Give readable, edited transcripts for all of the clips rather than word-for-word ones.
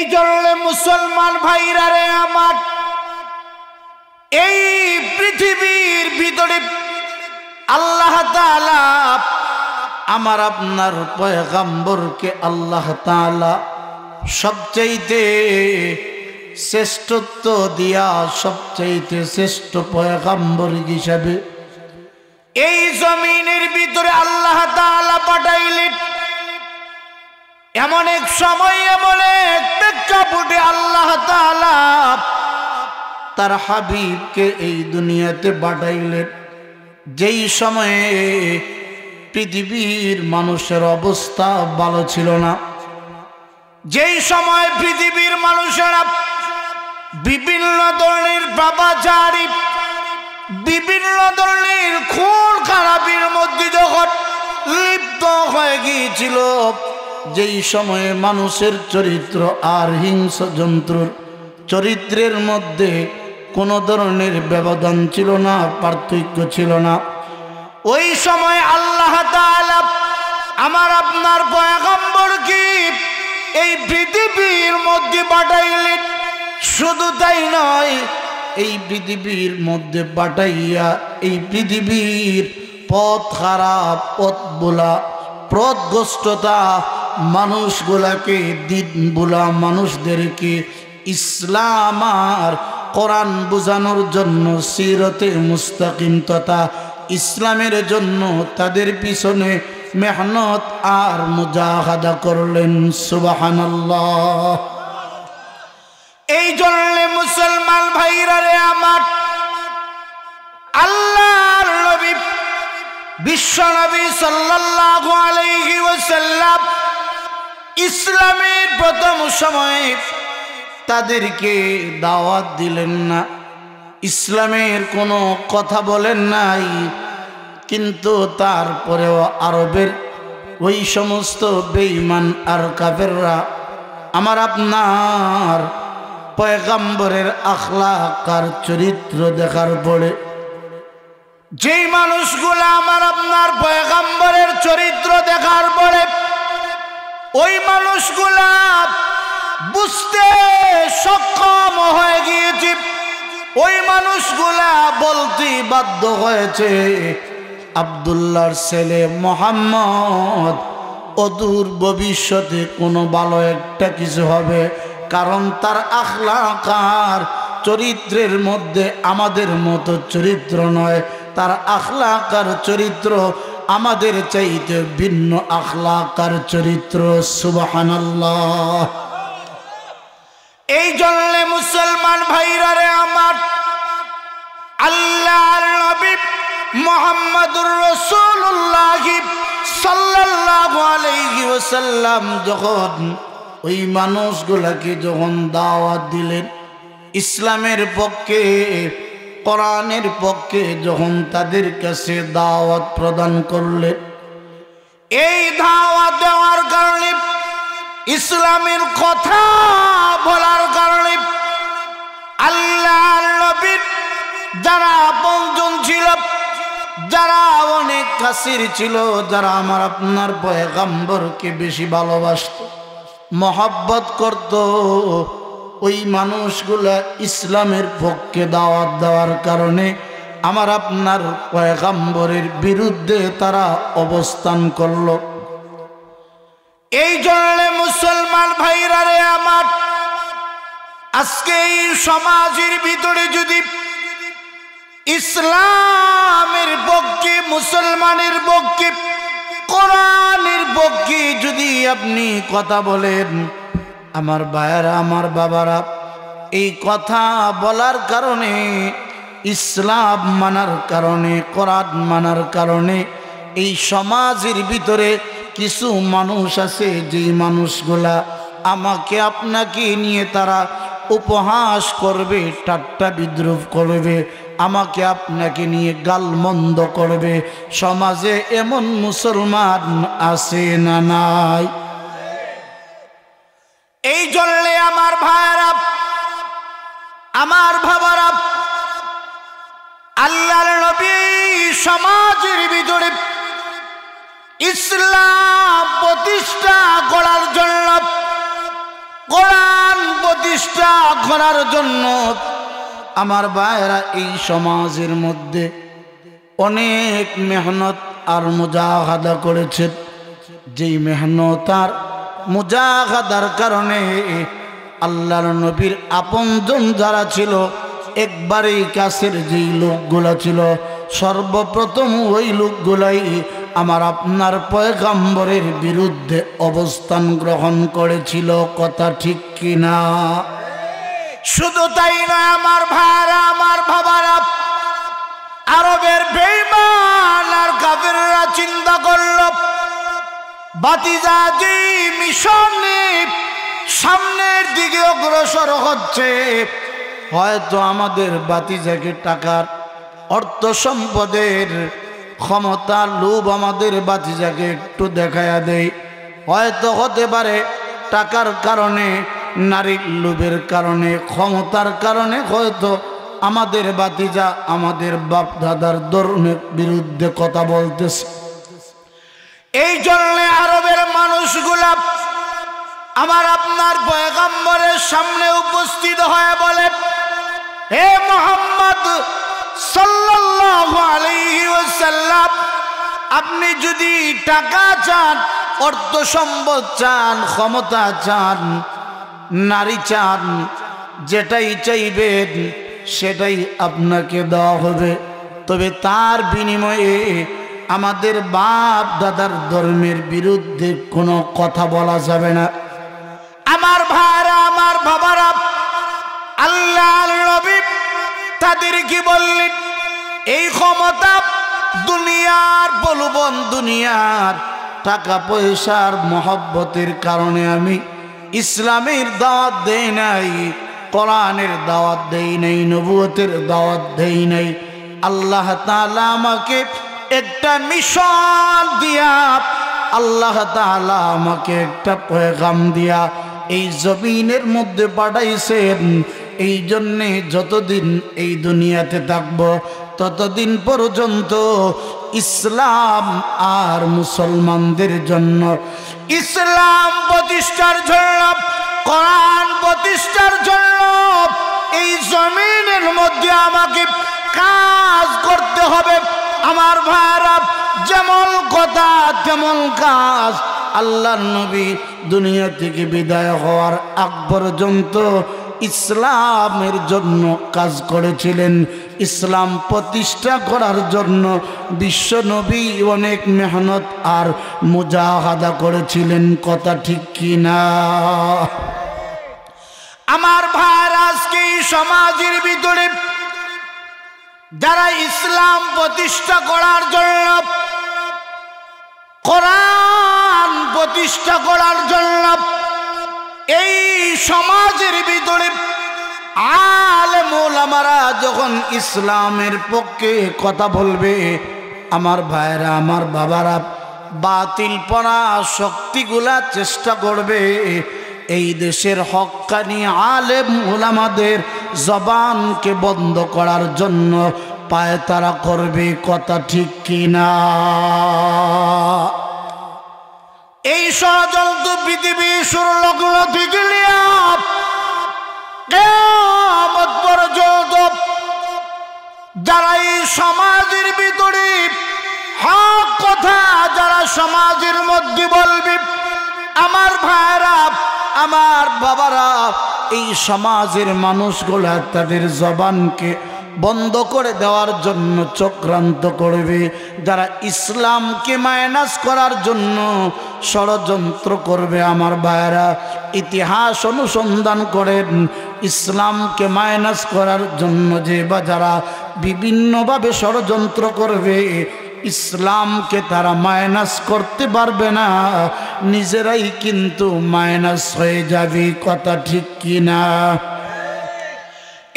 এই জন্য মুসলমান ভাইরা রে আমার, এই পৃথিবীর ভিতরে আল্লাহ তাআলা আমার আপনার পয়গম্বরকে আল্লাহ তাআলা সবচাইতে শ্রেষ্ঠত্ব দিয়া সবচাইতে শ্রেষ্ঠ পয়গম্বর হিসাবে এই জমিনের ভিতরে আল্লাহ তাআলা পাঠাইলেন। এমন এক সময়, এমন এক প্রেক্ষাপটে আল্লাহ তাআলা তার হাবিবকে এই দুনিয়াতে পাঠাইলেন, যেই সময়ে পৃথিবীর মানুষের অবস্থা ভালো ছিল না, যেই সময় পৃথিবীর মানুষেরা বিভিন্ন ধরনের পাপাচারী, বিভিন্ন ধরনের খুন খারাপির মধ্যে যখন লিপ্ত হয়ে গিয়েছিল, যেই সময়ে মানুষের চরিত্র আর হিংস্র জন্তুর চরিত্রের মধ্যে কোনো ধরনের ব্যবধান ছিল না, পার্থক্য ছিল না, ওই সময় আল্লাহ তাআলা আমার আপনার পয়গম্বরকে এই পৃথিবীর মধ্যে পাঠাইলেন। শুধু তাই নয়, এই পৃথিবীর মধ্যে পাঠাইয়া এই পৃথিবীর পথ খারাপ, পথগুলা, পথগ্রস্ততা মানুষগুলাকে, দিনগুলা মানুষদেরকে ইসলাম আর কোরআন বোঝানোর জন্য সিরতে মুস্তাকিম তথা ইসলামের জন্য তাদের পিছনে মেহনত আর মুজাহাদা করলেন। সুবহানাল্লাহ। এই জন্য মুসলমান ভাইরা রে আমার, আল্লাহর নবী বিশ্ব নবী সাল্লাল্লাহু আলাইহি ওয়াসাল্লাম ইসলামের প্রথম সময়ে তাদেরকে দাওয়াত দিলেন না, ইসলামের কোনো কথা বলেন নাই, কিন্তু তারপরেও আরবের ওই সমস্ত বেঈমান আর কাফেররা আমার আপনার পয়গম্বরের আখলাক আর চরিত্র দেখার পরে, যেই মানুষগুলা আমার আপনার পয়গম্বরের চরিত্র দেখার পরে ওই মানুষগুলা বুঝতে সক্ষম হয়ে গিয়েছে, ওই মানুষগুলা বলতে বাধ্য হয়েছে, আব্দুল্লাহর ছেলে মুহাম্মদ অদূর ভবিষ্যতে কোনো ভালো একটা কিছু হবে, কারণ তার আখলাক আর চরিত্রের মধ্যে আমাদের মতো চরিত্র নয়, তার আখলাক আর চরিত্র আমাদের চাইতে ভিন্ন আখলাক আর চরিত্র। সুবহানাল্লাহ। এই জন্য মুসলমান ভাইরা রে আমার, আল্লাহর নবী মুহাম্মদুর রাসূলুল্লাহ সাল্লাল্লাহু আলাইহি ওয়াসাল্লাম যখন ওই মানুষগুলাকে যখন দাওয়াত দিলেন, ইসলামের পক্ষে, কোরআনের পক্ষে যখন তাদের কাছে দাওয়াত প্রদান করলেন, এই দাওয়াত দেওয়ার কারণে, ইসলামের কথা বলার কারণে আল্লাহর নবীর যারা আপনজন ছিল, যারা অনেক কাছের ছিল, যারা আমার আপনার পয়গম্বরকে বেশি ভালোবাসত, মহব্বত করত, ওই মানুষগুলা ইসলামের পক্ষে দাওয়াত দেওয়ার কারণে আমার আপনার পয়গম্বরের বিরুদ্ধে তারা অবস্থান করল। এই জন্য মুসলমান ভাইরা রে আমার, আজকে এই সমাজের ভিতরে যদি ইসলামের পক্ষে, মুসলমানের পক্ষে, কোরআনের পক্ষে যদি আপনি কথা বলেন, আমার ভাইয়েরা, আমার বাবারা, এই কথা বলার কারণে, ইসলাম মানার কারণে, কোরআন মানার কারণে এই সমাজের ভিতরে কিছু মানুষ আছে, যেই মানুষগুলা আমাকে আপনাকে নিয়ে তারা উপহাস করবে, ঠাট্টা বিদ্রুপ করবে, আমাকে আপনাকে নিয়ে গালমন্দ করবে। সমাজে এমন মুসলমান আছে না নাই? এই জন্য আমার ভাইরা, আমার বাবারা, আল্লাহর নবী সমাজের ভিতরে ইসলাম প্রতিষ্ঠা করার জন্য, কোরআন প্রতিষ্ঠা করার জন্য আমার ভাইরা এই সমাজের মধ্যে অনেক মেহনত আর মুজাহাদা করেছেন। যেই মেহনত আর মুজাহাদার কারণে আল্লাহর নবীর আপনজন যারা ছিল, একবারেই কাছের যেই লোকগুলা ছিল, সর্বপ্রথম ওই লোকগুলাই আমার আপনার পয়গম্বরের বিরুদ্ধে অবস্থান গ্রহণ করেছিল। কথা ঠিক কিনা? শুধু তাই নয় আমার ভাইরা, আমার বাবারা, আরবের বেঈমান আর কাফেররা চিন্তা করল ভাতিজা যে মিশনে সামনের দিকে অগ্রসর হচ্ছে, হয়তো আমাদের ভাতিজাকে টাকার অর্থ সম্পদের ক্ষমতা লোভ আমাদের ভাতিজাকে একটু দেখায়া দেয়। হয়তো হতে পারে টাকার কারণে, নারীর লোভের কারণে, ক্ষমতার কারণে হয়তো আমাদের ভাতিজা আমাদের বাপ দাদার ধর্মের বিরুদ্ধে কথা বলতেছে। এই জন্য আরবের মানুষগুলা আমার আপনার পয়গম্বরের সামনে উপস্থিত হয়ে বলে, হে মুহাম্মদ সাল্লাল্লাহু আলাইহি ওয়াসাল্লাম, আপনি যদি টাকা চান, অর্থ সম্পদ চান, ক্ষমতা চান, নারী চান, যেটাই চাইবেন সেটাই আপনাকে দেওয়া হবে। তবে তার বিনিময়ে আমাদের বাপ দাদার ধর্মের বিরুদ্ধে কোনো কথা বলা যাবে না। আমার ভাইরা, আমার বাবারা, আল্লাহর নবী তাদের কি বললেন? এই ক্ষমতা দুনিয়ার প্রলোভন, দুনিয়ার টাকা পয়সার মহব্বতের কারণে আমি ইসলামের দাওয়াত দেই নাই, কোরআনের দাওয়াত দেই নাই, নবুয়তের দাওয়াত দেই নাই। আল্লাহ তাআলা আমাকে একটা মিশন দিয়া, আল্লাহ তাআলা আমাকে একটা পয়গাম দিয়া এই জমিনের মধ্যে পাঠাইছেন। এই জন্যে যতদিন এই দুনিয়াতে থাকব ততদিন পর্যন্ত ইসলাম আর মুসলমানদের জন্য, ইসলাম প্রতিষ্ঠার জন্য, কোরআন প্রতিষ্ঠার জন্য এই জমিনের মধ্যে আমাকে কাজ করতে হবে। আমার ভাইরা, যেমন কথা তেমন কাজ। আল্লাহর নবী দুনিয়া থেকে বিদায় হওয়ার আগ পর্যন্ত ইসলামের জন্য কাজ করেছিলেন। ইসলাম প্রতিষ্ঠা করার জন্য বিশ্ব নবী অনেক মেহনত আর মুজাহাদা করেছিলেন। কথা ঠিক কিনা? আমার ভাইরা, আজকে এই সমাজের ভিতরে যারা ইসলাম প্রতিষ্ঠা করার জন্য, কোরআন প্রতিষ্ঠা করার জন্য এই সমাজের ভিতরে আলেম ওলামারা যখন ইসলামের পক্ষে কথা বলবে, আমার ভাইরা, আমার বাবারা, বাতিল পনা শক্তিগুলা চেষ্টা করবে এই দেশের হক্কানি আলেম ওলামাদের জবানকে বন্ধ করার জন্য পায়তারা করবে। কথা ঠিক কিনা? এই ষড়যন্ত্র পৃথিবী শুরু লগ্ন থেকে কিয়ামত পর্যন্ত যারা এই সমাজের ভিতরে হক কথা যারা সমাজের মধ্যে বলবে, আমার ভাইরা, আমার বাবারা, এই সমাজের মানুষগুলা তাদের জবানকে বন্ধ করে দেওয়ার জন্য চক্রান্ত করবে। যারা ইসলামকে মাইনাস করার জন্য ষড়যন্ত্র করবে, আমার ভাইরা, ইতিহাস অনুসন্ধান করেন। ইসলামকে মাইনাস করার জন্য যে বা যারা বিভিন্নভাবে ষড়যন্ত্র করবে, ইসলামকে তারা মাইনাস করতে পারবে না, নিজেরাই কিন্তু মাইনাস হয়ে যাবে। কথা ঠিক কিনা?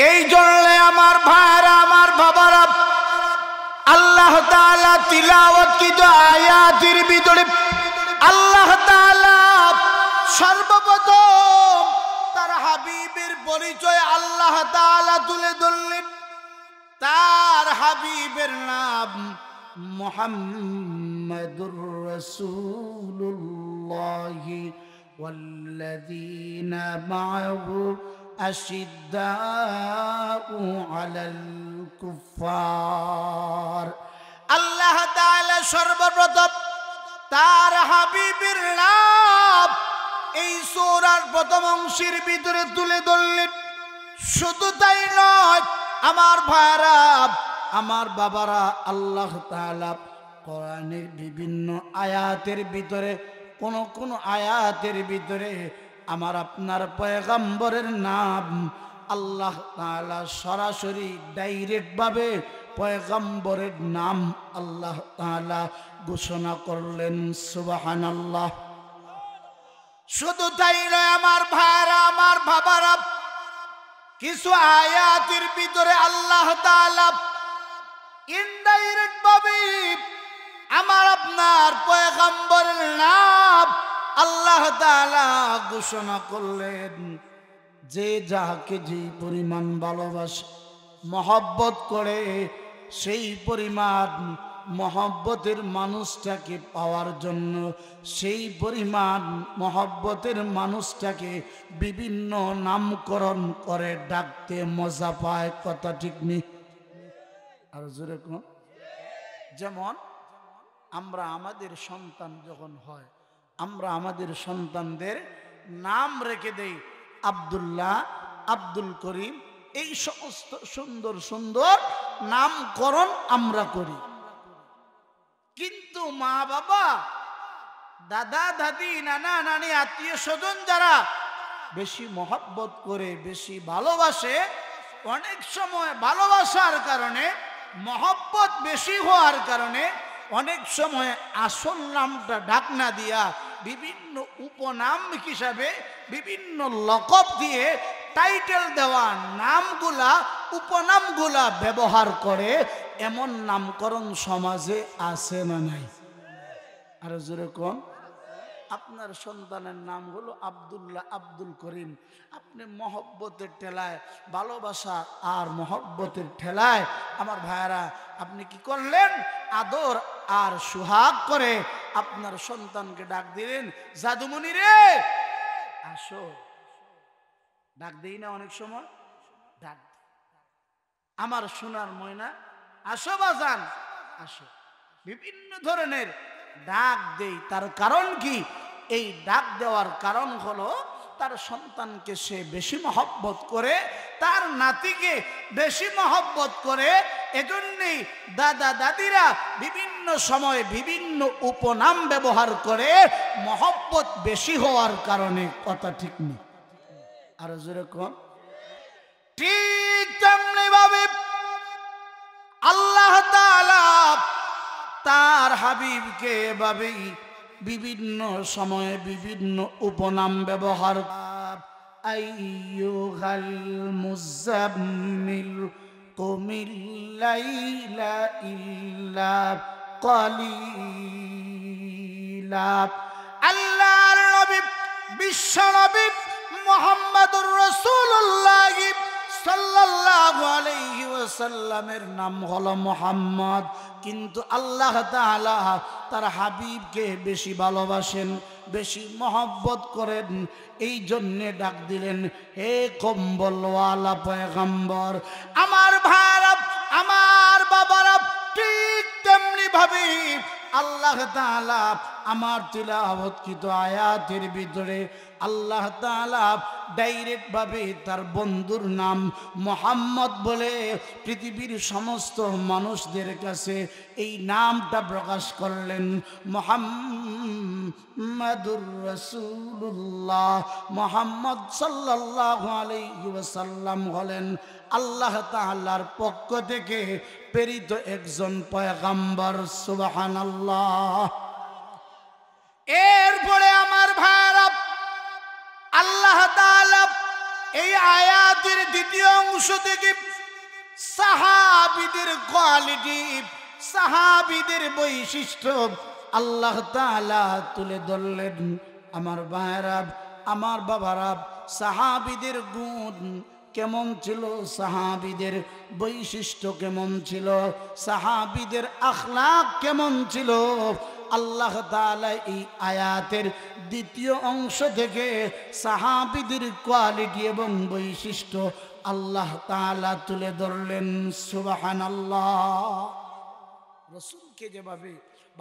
এই জন্য আমার ভাইরা, আমার বাবারা, আল্লাহ তাআলা তিলাওয়াতকৃত আয়াতের ভিতরে আল্লাহ তাআলা সর্বপ্রথম তার হাবিবের পরিচয় আল্লাহ তাআলা তুলে ধরলেন। তার হাবিবের নাম মুহাম্মাদুর রাসূলুল্লাহ والذين معه أشداء على الكفار আল্লাহ তাআলা সর্বপ্রথম তার হাবিবের নাম এই সূরার প্রথম অংশের ভিতরে তুলে ধরলেন। শুধু তাই নয় আমার ভাইরা, আমার বাবারা, আল্লাহ তাআলা কোরআনের বিভিন্ন আয়াতের ভিতরে কোন আয়াতের ভিতরে আমার আপনার পয়গম্বরের নাম আল্লাহ তাআলা সরাসরি ডাইরেক্ট ভাবে পয়গম্বরের নাম আল্লাহ তাআলা ঘোষণা করলেন। সুবহানাল্লাহ। শুধু তাই নয় আমার ভাইরা, আমার বাবারা, কিছু আয়াতের ভিতরে আল্লাহ তাআলা ইনডাইরেক্ট ভাবে আমার আপনার পয়গম্বরের নাম আল্লাহ তাআলা ঘোষণা করলেন। যে যাকে যে পরিমাণ ভালোবাসে, মহব্বত করে, সেই পরিমাণ মহব্বতের মানুষটাকে পাওয়ার জন্য সেই পরিমাণ মহব্বতের মানুষটাকে বিভিন্ন নামকরণ করে ডাকতে মজা পায়। কথা ঠিক নেই? আর জোরে কোন? যেমন আমরা আমাদের সন্তান যখন হয়, আমরা আমাদের সন্তানদের নাম রেখে দেই আব্দুল্লাহ, আব্দুল করিম, এই সমস্ত সুন্দর সুন্দর নামকরণ আমরা করি। কিন্তু মা বাবা, দাদা দাদি, নানা নানি, আত্মীয় স্বজন যারা বেশি মহব্বত করে, বেশি ভালোবাসে, অনেক সময় ভালোবাসার কারণে, মহব্বত বেশি হওয়ার কারণে অনেক সময় আসল নামটা ডাকনা দিয়া বিভিন্ন উপনাম হিসাবে, বিভিন্ন লকব দিয়ে, টাইটেল দেওয়া নামগুলা, উপনামগুলা ব্যবহার করে। এমন নামকরণ সমাজে আছে না নাই? আর জোরে কোন? আপনার সন্তানের নাম হলো আব্দুল্লাহ, আব্দুল করিম। আপনি মহব্বতের ঠেলায়, ভালোবাসা আর মহব্বতের ঠেলায় আমার ভাইরা আপনি কি করলেন? আদর আর সুহাগ করে আপনার সন্তানকে ডাক দিলেন, জাদুমণি রে আসো। ডাক দেই না অনেক সময়? ডাক আমার সোনার ময়না আসো, বাজান আসো। বিভিন্ন ধরনের ডাক দেই। তার কারণ কি? এই ডাক দেওয়ার কারণ হলো তার সন্তানকে সে বেশি মহব্বত করে, তার নাতিকে বেশি মহব্বত করে। এজন্যই দাদা দাদিরা বিভিন্ন সময় বিভিন্ন উপনাম ব্যবহার করে, মহব্বত বেশি হওয়ার কারণে। কথা ঠিক নেই? আর যেরকম ঠিক তেমনি ভাবে আল্লাহ তাআলা তার হাবিবকে এভাবেই বিভিন্ন সময়ে বিভিন্ন উপনাম ব্যবহার। আইয়ুহাল মুযাম্মিল কুমিল লাইলা ইল্লা কালিলা। আল্লাহর নবী, বিশ্ব নবী মুহাম্মদুর রাসূলুল্লাহ সাল্লাল্লাহু আলাইহি ওয়াসাল্লামের নাম হলো মুহাম্মদ। কিন্তু আল্লাহ তাআলা তার হাবিবকে বেশি ভালোবাসেন, বেশি মহব্বত করেন। এই জন্যে ডাক দিলেন, হে কম্বলওয়ালা পয়গম্বর। আমার ভাইরা, আমার বাবারা, ঠিক তেমনি ভাবে আল্লাহ তাআলা আমার তিলাওয়াতকৃত আয়াতের ভিতরে আল্লাহ তাআলা ডাইরেক্ট ভাবে তার বন্ধুর নাম মুহাম্মদ বলে পৃথিবীর সমস্ত মানুষদের কাছে এই নামটা প্রকাশ করলেন। মুহাম্মাদুর রাসূলুল্লাহ, মুহাম্মদ সাল্লাল্লাহু আলাইহি ওয়াসাল্লাম হলেন আল্লাহ তাআলার পক্ষ থেকে প্রেরিত একজন পয়গম্বর। সুবহানাল্লাহ। এরপরে আমার ভাইরা, আল্লাহ তাআলা এই আয়াতের দ্বিতীয় অংশ থেকে সাহাবীদের কোয়ালিটি, সাহাবীদের বৈশিষ্ট্য আল্লাহ তাআলা তুলে ধরলেন। আমার ভাইরা, আমার বাবারা, সাহাবীদের গুণ কেমন ছিল, সাহাবীদের বৈশিষ্ট্য কেমন ছিল, সাহাবীদের আখলাক কেমন ছিল, আল্লাহ তাআলা এই আয়াতের দ্বিতীয় অংশ থেকে সাহাবীদের কোয়ালিটি এবং বৈশিষ্ট্য আল্লাহ তাআলা তুলে ধরলেন। সুবহানাল্লাহ। রসুলকে যেভাবে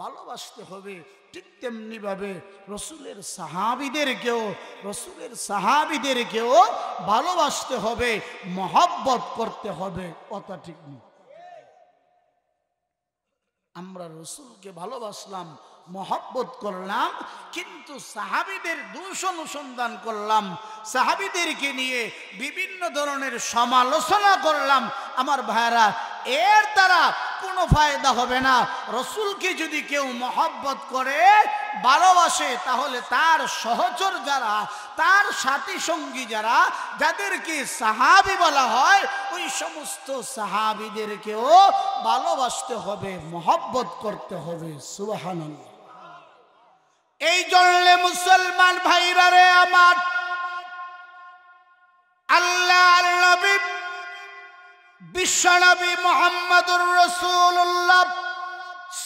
ভালোবাসতে হবে ঠিক তেমনি ভাবে রসুলের সাহাবীদেরকেও ভালোবাসতে হবে, মহব্বত করতে হবে। কথা ঠিক নেই? আমরা রসুলকে ভালোবাসলাম, মহব্বত করলাম, কিন্তু সাহাবীদের দোষ অনুসন্ধান করলাম, সাহাবীদেরকে নিয়ে বিভিন্ন ধরনের সমালোচনা করলাম। আমার ভাইরা, এর দ্বারা কোনো ফায়দা হবে না। রসুলকে যদি কেউ মহব্বত করে, ভালোবাসে, তাহলে তার সহচর যারা, তার সাথী সঙ্গী যারা, যাদেরকে সাহাবী বলা হয়, ওই সমস্ত সাহাবীদেরকেও ভালোবাসতে হবে, মহব্বত করতে হবে। সুবহানাল্লাহ। এই জন্য মুসলমান ভাইরা রে আমার, আল্লাহর নবী বিশ্বনবী মুহাম্মদুর রাসূলুল্লাহ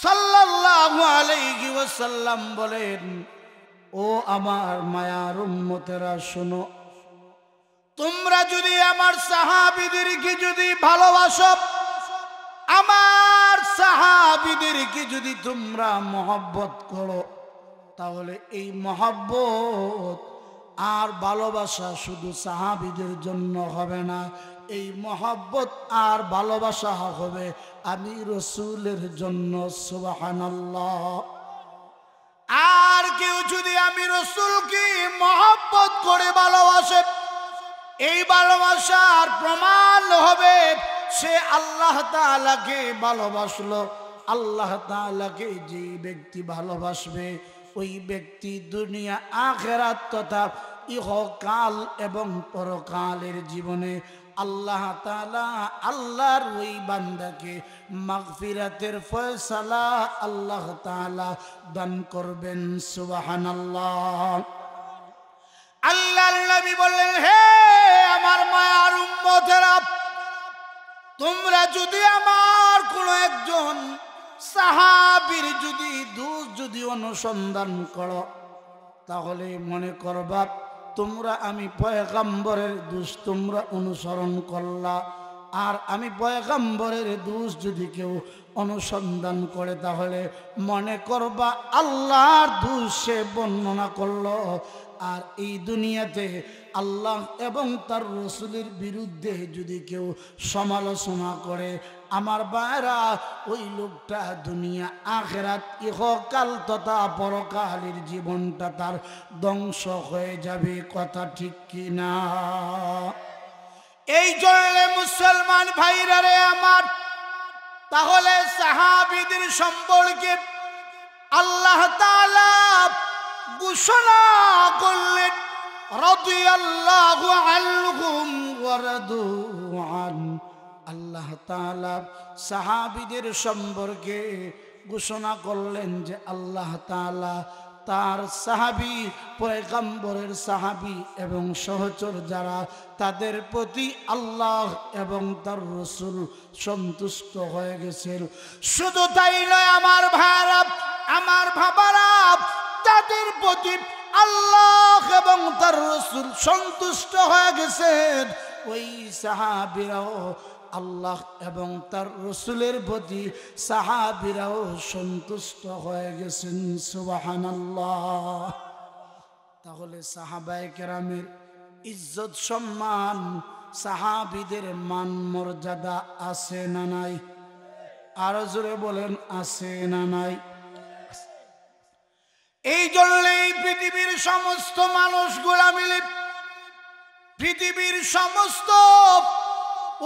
সাল্লাল্লাহু আলাইহি ওয়াসাল্লাম বলেন, ও আমার মায়ার উম্মতেরা শোনো, তোমরা যদি আমার সাহাবীদেরকে যদি ভালোবাসো, আমার সাহাবীদেরকে যদি তোমরা মহব্বত করো, তাহলে এই মহব্বত আর ভালোবাসা শুধু সাহাবীদের জন্য হবে না, এই মহব্বত আর ভালোবাসা হবে আমি রসুলের জন্য। সুবহানাল্লাহ। আর কেউ যদি আমি রসুলকে মহব্বত করে ভালোবাসে, এই ভালোবাসার প্রমাণ হবে সে আল্লাহ তাআলাকে ভালোবাসলো। আল্লাহ তাআলাকে যে ব্যক্তি ভালোবাসবে, ওই ব্যক্তি দুনিয়া আখিরাত তথা ইহকাল এবং পরকালের জীবনে আল্লাহ তাআলা আল্লাহর ওই বান্দাকে মাগফিরাতের ফয়সালা আল্লাহ তাআলা দান করবেন। সুবহানাল্লাহ। আল্লাহর নবী বললেন, হে আমার মায়ার উম্মতেরা, তোমরা যদি আমার কোন একজন সাহাবীর যদি দোষ যদি অনুসন্ধান করো, তাহলে মনে করবা তোমরা আমি পয়গম্বরের দোষ তোমরা অনুসরণ করলা। আর আমি পয়গম্বরের দোষ যদি কেউ অনুসন্ধান করে, তাহলে মনে করবা আল্লাহর দোষ সে বর্ণনা করলো। আর এই দুনিয়াতে আল্লাহ এবং তার রসুলের বিরুদ্ধে যদি কেউ সমালোচনা করে, আমার ভাইরা, ওই লোকটা দুনিয়া আখিরাত ইহকাল তথা পরকালের জীবনটা তার ধ্বংস হয়ে যাবে। কথা ঠিক কিনা? এই জন্য মুসলমান ভাইরা রে আমার, তাহলে সাহাবীদের সম্পর্কে আল্লাহ তাআলা ঘোষণা করলেন, রাদিয়াল্লাহু আনহুম ওয়া রাদু আন। আল্লাহ তাআলা সাহাবীদের সম্পর্কে ঘোষণা করলেন যে আল্লাহ তাআলা তার সাহাবী, পয়গম্বরের সাহাবী এবং সহচর যারা, তাদের প্রতি আল্লাহ এবং তার রাসূল সন্তুষ্ট হয়ে গেছেন। শুধু তাই নয় আমার ভাইরা, আমার বাবারা, তাদের প্রতি আল্লাহ এবং তার রাসূল সন্তুষ্ট হয়ে গেছেন। ওই সাহাবীরাও আল্লাহ এবং তার রাসূলের প্রতি সাহাবীরাও সন্তুষ্ট হয়ে গেছেন। সুবহানাল্লাহ। তাহলে সাহাবায়ে কেরামের ইজ্জত সম্মান, সাহাবীদের মান মর্যাদা আছে না নাই? আরো জোরে বলেন, আছে না নাই? এই জন্যই পৃথিবীর সমস্ত মানুষগুলা মিলে, পৃথিবীর সমস্ত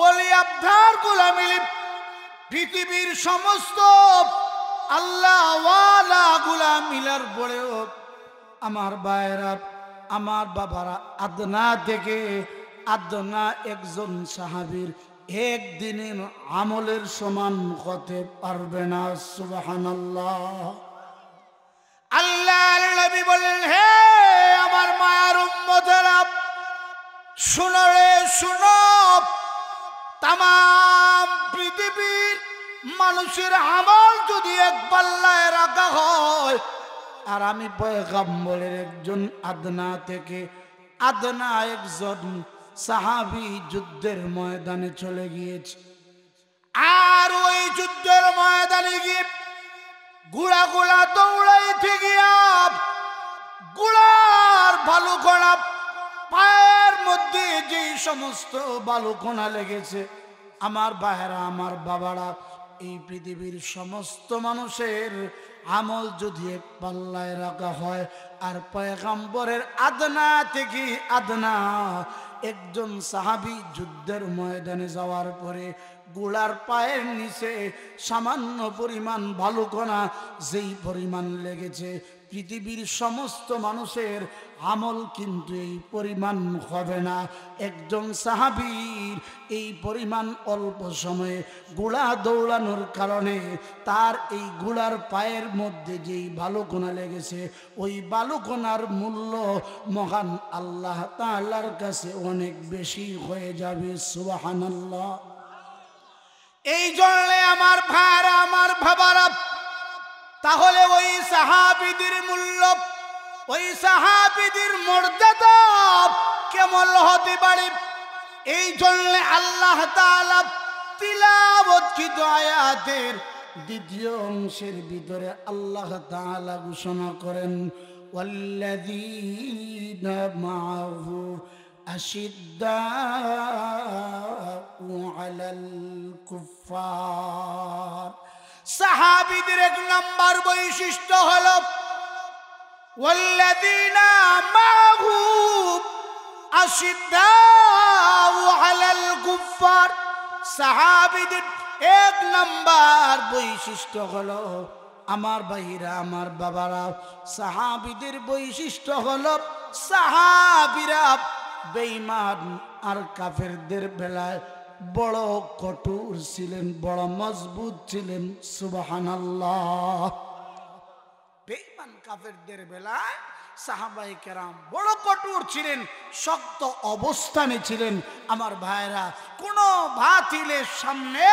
ওলি আবদার গুলা মিলে, পৃথিবীর সমস্ত আল্লাহ ওয়ালা গুলা মিলার পরেও আমার ভাইরা, আমার বাবারা, আদনা থেকে আদনা একজন সাহাবীর একদিনের আমলের সমান হতে পারবে না। সুবহানাল্লাহ। আল্লাহর নবী বলেন, হে আমার মায়ের উম্মতেরা, শুনো রে শুনো, তাম পৃথিবীর মানুষের আমল যদি এক পাল্লায় রাখা হয়, আর আমি পয়গম্বরের একজন আদনা থেকে আদনা একজন সাহাবী যুদ্ধের ময়দানে চলে গিয়েছে। আর ওই যুদ্ধের ময়দানে গিয়ে ঘোড়া দৌড়াইতে গিয়া ঘোড়ার বালুকণা পায়ের মধ্যে যে সমস্ত বালুকণা লেগেছে, আমার ভাইরা আমার বাবারা, এই পৃথিবীর সমস্ত মানুষের আমল যদি এক পাল্লায় রাখা হয়, আর পয়গম্বরের আদনা থেকে আদনা একজন সাহাবী যুদ্ধের ময়দানে যাওয়ার পরে গোলার পায়ের নিচে সামান্য পরিমাণ বালুকণা যেই পরিমাণ লেগেছে, পৃথিবীর সমস্ত মানুষের আমল কিন্তু এই পরিমাণ হবে না। একজন সাহাবীর এই পরিমাণ অল্প সময়ে গোলা দৌড়ানোর কারণে তার এই গোলার পায়ের মধ্যে যেই বালুকণা লেগেছে, ওই বালুকণার মূল্য মহান আল্লাহ তাআলার কাছে অনেক বেশি হয়ে যাবে। সুবহানাল্লাহ। এই জন্য আমার ভাইরা আমার বাবারা, তাহলে ওই সাহাবীদের মূল্য, ওই সাহাবীদের মর্যাদা কেমন হতে পারে? এই জন্য আল্লাহ তাআলা তিলাওয়াতকৃত আয়াতের দ্বিতীয় অংশের ভিতরে আল্লাহ তাআলা ঘোষণা করেন, ওয়াল্লাযীনা মাআহু আশিদ্দাউ আলাল কুফফার। সাহাবীদের এক নাম্বার বৈশিষ্ট্য হলো ওয়াল্লাযীনা মাআহু আশিদ্দাউ আলাল কুফফার। সাহাবীদের এক নাম্বার বৈশিষ্ট্য হলো, আমার ভাইরা আমার বাবারা, সাহাবীদের বৈশিষ্ট্য হলো সাহাবীরা বেঈমান আর কাফেরদের বেলায় বড় কঠোর ছিলেন, বড় মজবুত ছিলেন। সুবহানাল্লাহ। বেঈমান কাফেরদের বেলায় সাহাবায়ে কেরাম বড় কঠোর ছিলেন, শক্ত অবস্থানে ছিলেন। আমার ভাইরা, কোন বাতিলের সামনে,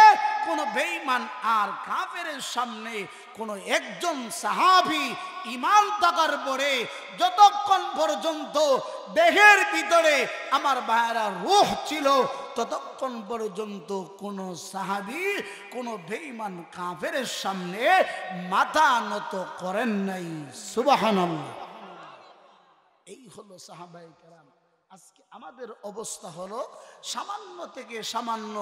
কোন বেঈমান আর কাফেরের সামনে কোন একজন সাহাবী ঈমান থাকার পরে যতক্ষণ পর্যন্ত দেহের ভিতরে আমার ভাইরা রূহ ছিল, ততক্ষণ পর্যন্ত কোন সাহাবী কোন বেঈমান কাফেরের সামনে মাথা নত করেন নাই। সুবহানাল্লাহ। এই হলো সাহাবায়ে কেরাম। আজকে আমাদের অবস্থা হলো, সামান্য থেকে সামান্য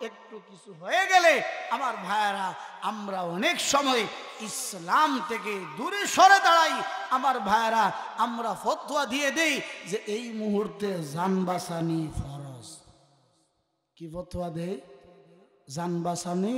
একটু কিছু হয়ে গেলে আমার ভাইয়েরা আমরা অনেক সময় ইসলাম থেকে দূরে সরে দাঁড়াই। আমার ভাইয়েরা, আমরা ফতোয়া দিয়ে দেই যে এই মুহূর্তে জান বাঁচানি ফরজ। কি ফতোয়া দেই? জান বাঁচানি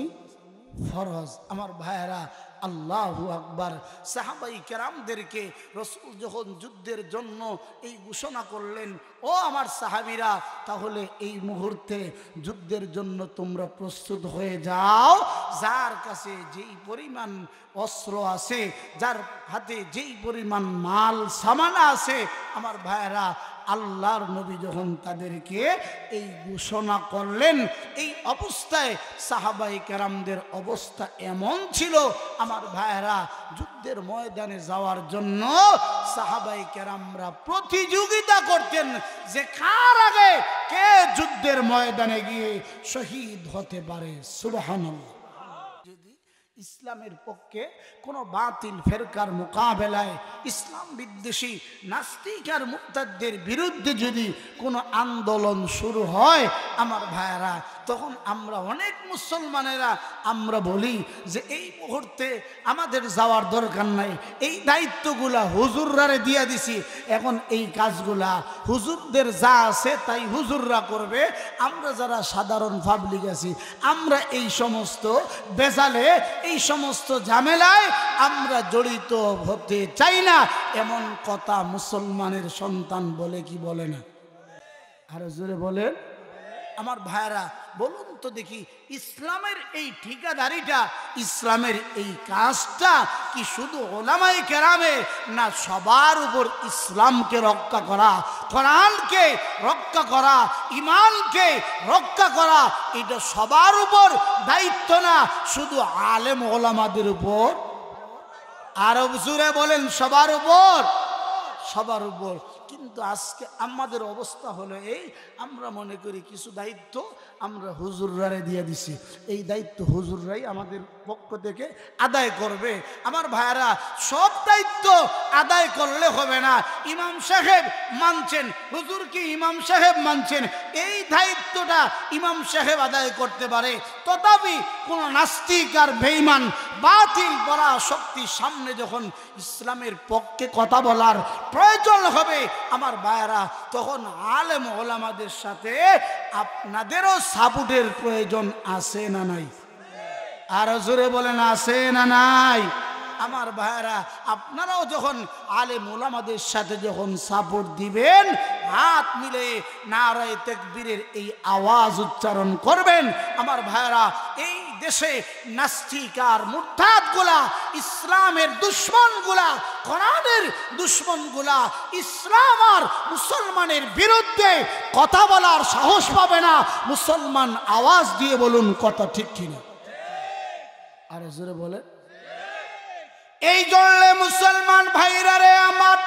ফরজ। আমার ভাইয়েরা, আল্লাহু আকবার। সাহাবাই কেরামদেরকে রাসূল যখন যুদ্ধের জন্য এই ঘোষণা করলেন, ও আমার সাহাবীরা, তাহলে এই মুহূর্তে যুদ্ধের জন্য তোমরা প্রস্তুত হয়ে যাও। যার কাছে যেই পরিমাণ অস্ত্র আছে, যার হাতে যেই পরিমাণ মাল সামানা আছে, আমার ভাইয়েরা, আল্লাহর নবী যখন তাদেরকে এই ঘোষণা করলেন, এই অবস্থায় সাহাবায়ে কেরামদের অবস্থা এমন ছিল, আমার ভাইয়েরা, যুদ্ধের ময়দানে যাওয়ার জন্য সাহাবায়ে কেরামরা প্রতিযোগিতা করতেন যে কার আগে কে যুদ্ধের ময়দানে গিয়ে শহীদ হতে পারে। সুবহানাল্লাহ। যদি ইসলামের পক্ষে কোন বাতিল ফেরকার মোকাবেলায়, ইসলাম বিদ্বেষী নাস্তিক আর মুরতাদদের বিরুদ্ধে যদি কোনো আন্দোলন শুরু হয়, আমার ভাইয়েরা, তখন আমরা অনেক মুসলমানেরা আমরা বলি যে এই মুহূর্তে আমাদের যাওয়ার দরকার নাই, এই দায়িত্বগুলা হুজুররারে দিয়ে দিছি, এখন এই কাজগুলা হুজুরদের যা আছে তাই হুজুররা করবে, আমরা যারা সাধারণ পাবলিক আছি আমরা এই সমস্ত বেজালে, এই সমস্ত ঝামেলায় আমরা জড়িত হতে চাই না। এমন কথা মুসলমানের সন্তান বলে কি বলে না? আরো জোরে বলেন। আমার ভাইরা, বলুন তো দেখি, ইসলামের এই ঠিকাদারিটা, ইসলামের এই কাজটা কি শুধু ওলামায়ে কেরামে, না সবার উপর ইসলামকে রক্ষা করা, কোরআনকে রক্ষা করা, ঈমানকে রক্ষা করা, এটা সবার উপর দায়িত্ব না শুধু আলেম ওলামাদের উপর? আরো জোরে বলেন সবার উপর, সবার উপর। কিন্তু আজকে আমাদের অবস্থা হলো এই, আমরা মনে করি কিছু দায়িত্ব আমরা হুজুররারে দিয়ে দিছি, এই দায়িত্ব হুজুররাই আমাদের পক্ষ থেকে আদায় করবে। আমার ভাইরা, সব দায়িত্ব আদায় করলে হবে না। ইমাম সাহেব মানছেন, হুজুরকে ইমাম সাহেব মানছেন, এই দায়িত্বটা ইমাম সাহেব আদায় করতে পারে। তথাপি কোন নাস্তিক আর বেঈমান বাতিল বলা শক্তির সামনে যখন ইসলামের পক্ষে কথা বলার প্রয়োজন হবে আমার ভাইরা, তখন আলেম ওলামাদের সাথে আপনাদেরও সাপোর্টের প্রয়োজন আছে না নাই? আরো জোরে বলেন আছে না নাই? আমার ভাইরা, আপনারাও যখন আলেম ওলামাদের সাথে যখন সাপোর্ট দিবেন, হাত মিলে নারায়ে তাকবীরের এই আওয়াজ উচ্চারণ করবেন, আমার ভাইরা, এই দেশে নাস্তিক আর মুরতাদগুলা, ইসলামের দুশমনগুলা, কোরআনের দুশমনগুলা ইসলাম আর মুসলমানের বিরুদ্ধে কথা বলার সাহস পাবে না। মুসলমান আওয়াজ দিয়ে বলুন কথা ঠিক কিনা? আরে জোরে বলে। এই জন্য মুসলমান ভাইরা রে আমার,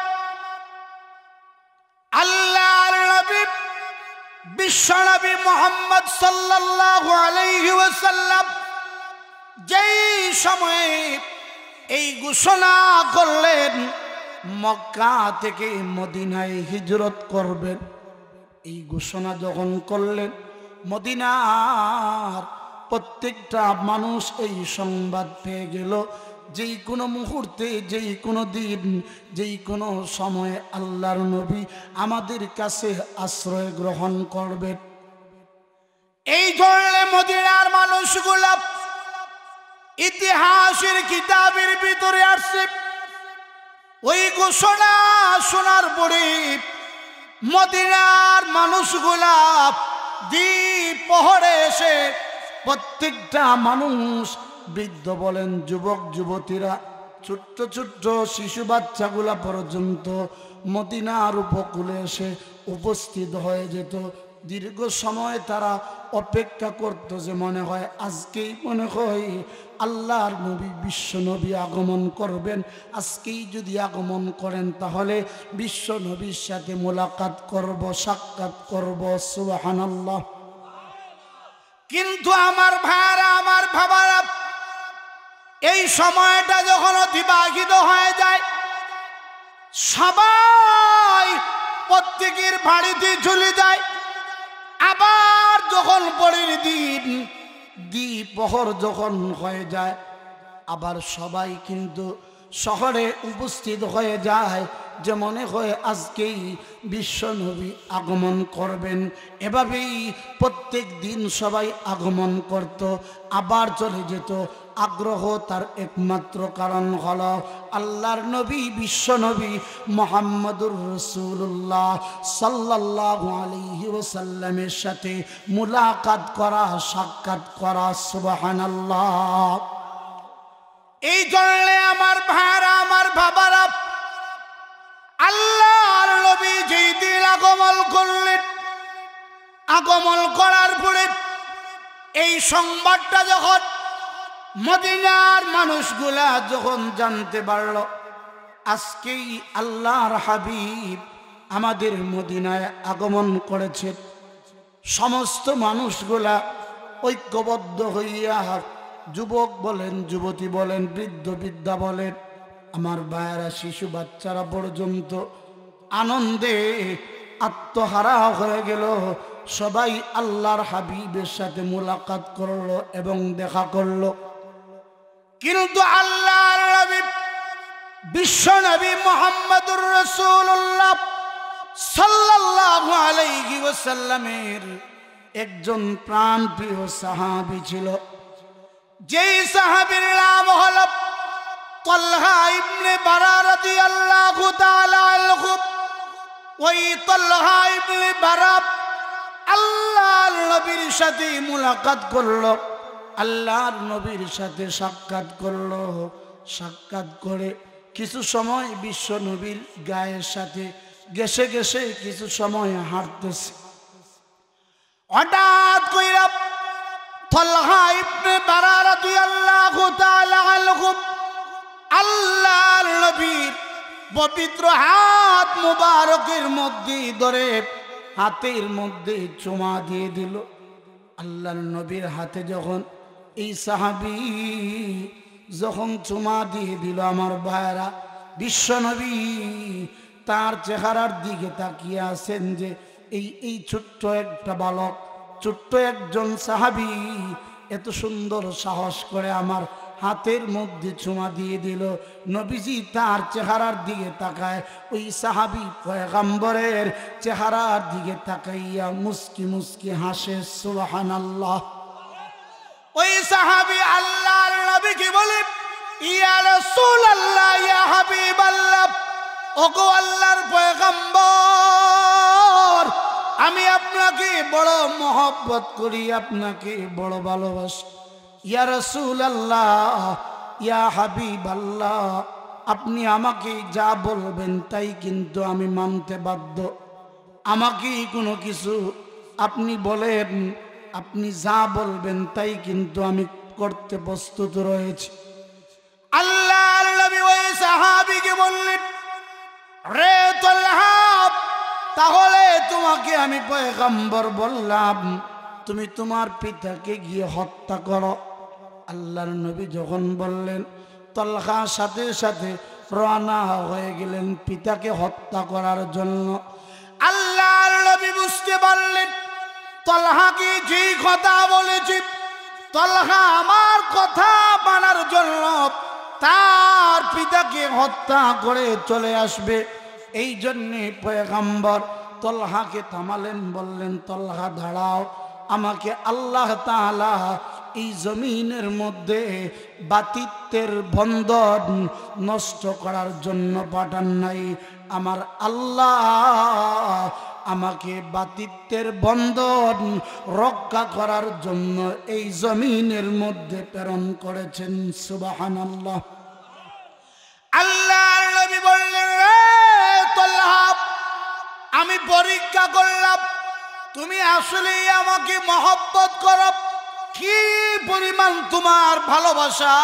আল্লাহর নবী বিশ্ব নবী মুহাম্মদ সাল্লাল্লাহু আলাইহি ওয়াসাল্লাম যেই সময়ে এই ঘোষণা করলেন মক্কা থেকে মদিনায় হিজরত করবেন, এই ঘোষণা যখন করলেন, মদিনার প্রত্যেকটা মানুষ এই সংবাদ পেয়ে গেল, যেই কোনো মুহূর্তে, যেই কোনো দিন, যেই কোনো সময়ে আল্লাহর নবী আমাদের কাছে আশ্রয় গ্রহণ করবেন। এই ধরনের মদিনার মানুষগুলা ইতিহাসের কিতাবের ভিতরে আসছে, ওই ঘোষণা শোনার পরে মদিনার মানুষগুলা দ্বীপ প্রহরে এসে প্রত্যেকটা মানুষ, বৃদ্ধ বলেন, যুবক যুবতীরা, ছোট্ট ছোট্ট শিশু বাচ্চাগুলা পর্যন্ত মদিনার উপকূলে এসে উপস্থিত হয়ে যেত। দীর্ঘ সময় তারা অপেক্ষা করত, যে মনে হয় আজকেই মনে হয় আল্লাহর নবী বিশ্ব নবী আগমন করবেন, আজকেই যদি আগমন করেন তাহলে বিশ্ব নবীর সাথে মোলাকাত করব, সাক্ষাৎ করব। সুবহানাল্লাহ। কিন্তু আমার ভাইরা, আমার বাবারা, এই সময়টা যখন অতিবাহিত হয়ে যায়, সবাই প্রত্যেকের বাড়িতে চলে যায়। আবার যখন পরের দিন দ্বিপ্রহর যখন হয়ে যায়, আবার সবাই কিন্তু শহরে উপস্থিত হয়ে যায়, যে মনে হয় আজকেই বিশ্ব নবী আগমন করবেন। এভাবেই প্রত্যেক দিন সবাই আগমন করত, আবার চলে যেত। আগ্রহ তার একমাত্র কারণ হলো আল্লাহর নবী বিশ্ব নবী মুহাম্মদুর রাসূলুল্লাহ সাল্লাল্লাহু আলাইহি ওয়াসাল্লামের সাথে মুলাকাত করা, সাক্ষাৎ করা। সুবহানাল্লাহ। এই জন্য আমার ভাইরা, আমার বাবারা, আল্লাহর নবী যেই দিন আগমন করলেন, আগমন করার পরে এই সংবাদটা যখন মদিনার মানুষগুলা যখন জানতে পারল আজকেই আল্লাহর হাবিব আমাদের মদিনায় আগমন করেছে, সমস্ত মানুষগুলা ঐক্যবদ্ধ হইয়া, যুবক বলেন, যুবতী বলেন, বৃদ্ধ বৃদ্ধা বলেন, আমার ভাইয়েরা, শিশু বাচ্চারা পর্যন্ত আনন্দে আত্মহারা হয়ে গেল। সবাই আল্লাহর হাবিবের সাথে মুলাকাত করলো এবং দেখা করলো। কিন্তু আল্লাহর নবী বিশ্ব নবী মুহাম্মদুর রাসূলুল্লাহ সাল্লাল্লাহু আলাইহি ওয়াসাল্লামের একজন প্রাণপ্রিয় সাহাবী ছিল, যেই সাহাবীর নাম হলো তালহা ইবনে বারা রাদিয়াল্লাহু তাআলা আনহু। ওই তালহা ইবনে বারা আল্লাহর নবীর সাথে মুলাকাত করলো, আল্লাহর নবীর সাথে সাক্ষাৎ করলো। সাক্ষাৎ করে কিছু সময় বিশ্ব নবীর গায়ের সাথে গেছে গেছে কিছু সময় হাঁটতেছে। হঠাৎ কইরা তালহা ইবনে বারা রাদিয়াল্লাহু তাআলা আনহু আল্লাহর নবীর পবিত্র হাত মুবারকের মধ্যে ধরে হাতের মধ্যে চুমা দিয়ে দিল। আল্লাহর নবীর হাতে যখন এই সাহাবী যখন চুমা দিয়ে দিল, আমার ভাইরা, বিশ্ব নবী তার চেহারার দিকে তাকিয়ে আছেন যে এই ছোট্ট একটা বালক, ছোট্ট একজন সাহাবী এত সুন্দর সাহস করে আমার হাতের মধ্যে চুমা দিয়ে দিল। নবীজি তার চেহারার দিকে তাকায়, ওই সাহাবী পয়গম্বরের চেহারার দিকে তাকাইয়া মুস্কি মুস্কি হাসে। সুবহানাল্লাহ। ওই সাহাবী আল্লাহর নবীকে বলে, ইয়া রাসূলুল্লাহ, ইয়া হাবিবাল্লাহ, ওগো আল্লাহর পয়গম্বর, আমি আপনাকে বড় মহব্বত করি, আপনাকে বড় ভালোবাসি। ইয়া রাসূলুল্লাহ, ইয়া হাবিবাল্লাহ, আপনি আমাকে যা বলবেন তাই কিন্তু আমি মানতে বাধ্য। আমাকে কোনো কিছু আপনি বলেন, আপনি যা বলবেন তাই কিন্তু আমি করতে প্রস্তুত রয়েছি। আল্লাহর নবী ওই সাহাবীকে বললেন, রে তালহা, তাহলে তোমাকে আমি পয়গম্বর বললাম, তুমি তোমার পিতাকে গিয়ে হত্যা করো। আল্লাহর নবী যখন বললেন, তালহা সাথে সাথে রওনা হয়ে গেলেন পিতাকে হত্যা করার জন্য। আল্লাহর নবী বুঝতে পারলেন তালহাকে যেই কথা বলেছি, তালহা আমার কথা মানার জন্য তার পিতাকে হত্যা করে চলে আসবে। এই জন্যে পয়গম্বর তালহাকে থামালেন, বললেন, তালহা দাঁড়াও, আমাকে আল্লাহ তাআলা এই জমিনের মধ্যে বাতিত্বের বন্ধন নষ্ট করার জন্য পাঠান নাই। আমার আল্লাহ আমাকে বাতিত্বের বন্ধন রক্ষা করার জন্য এই জমিনের মধ্যে প্রেরণ করেছেন। সুবহানাল্লাহ। আল্লাহর নবী বললেন, রে তালহা, আমি পরীক্ষা করলাম তুমি আসলেই আমাকে মহব্বত করো। কি পরিমাণ তোমার ভালোবাসা,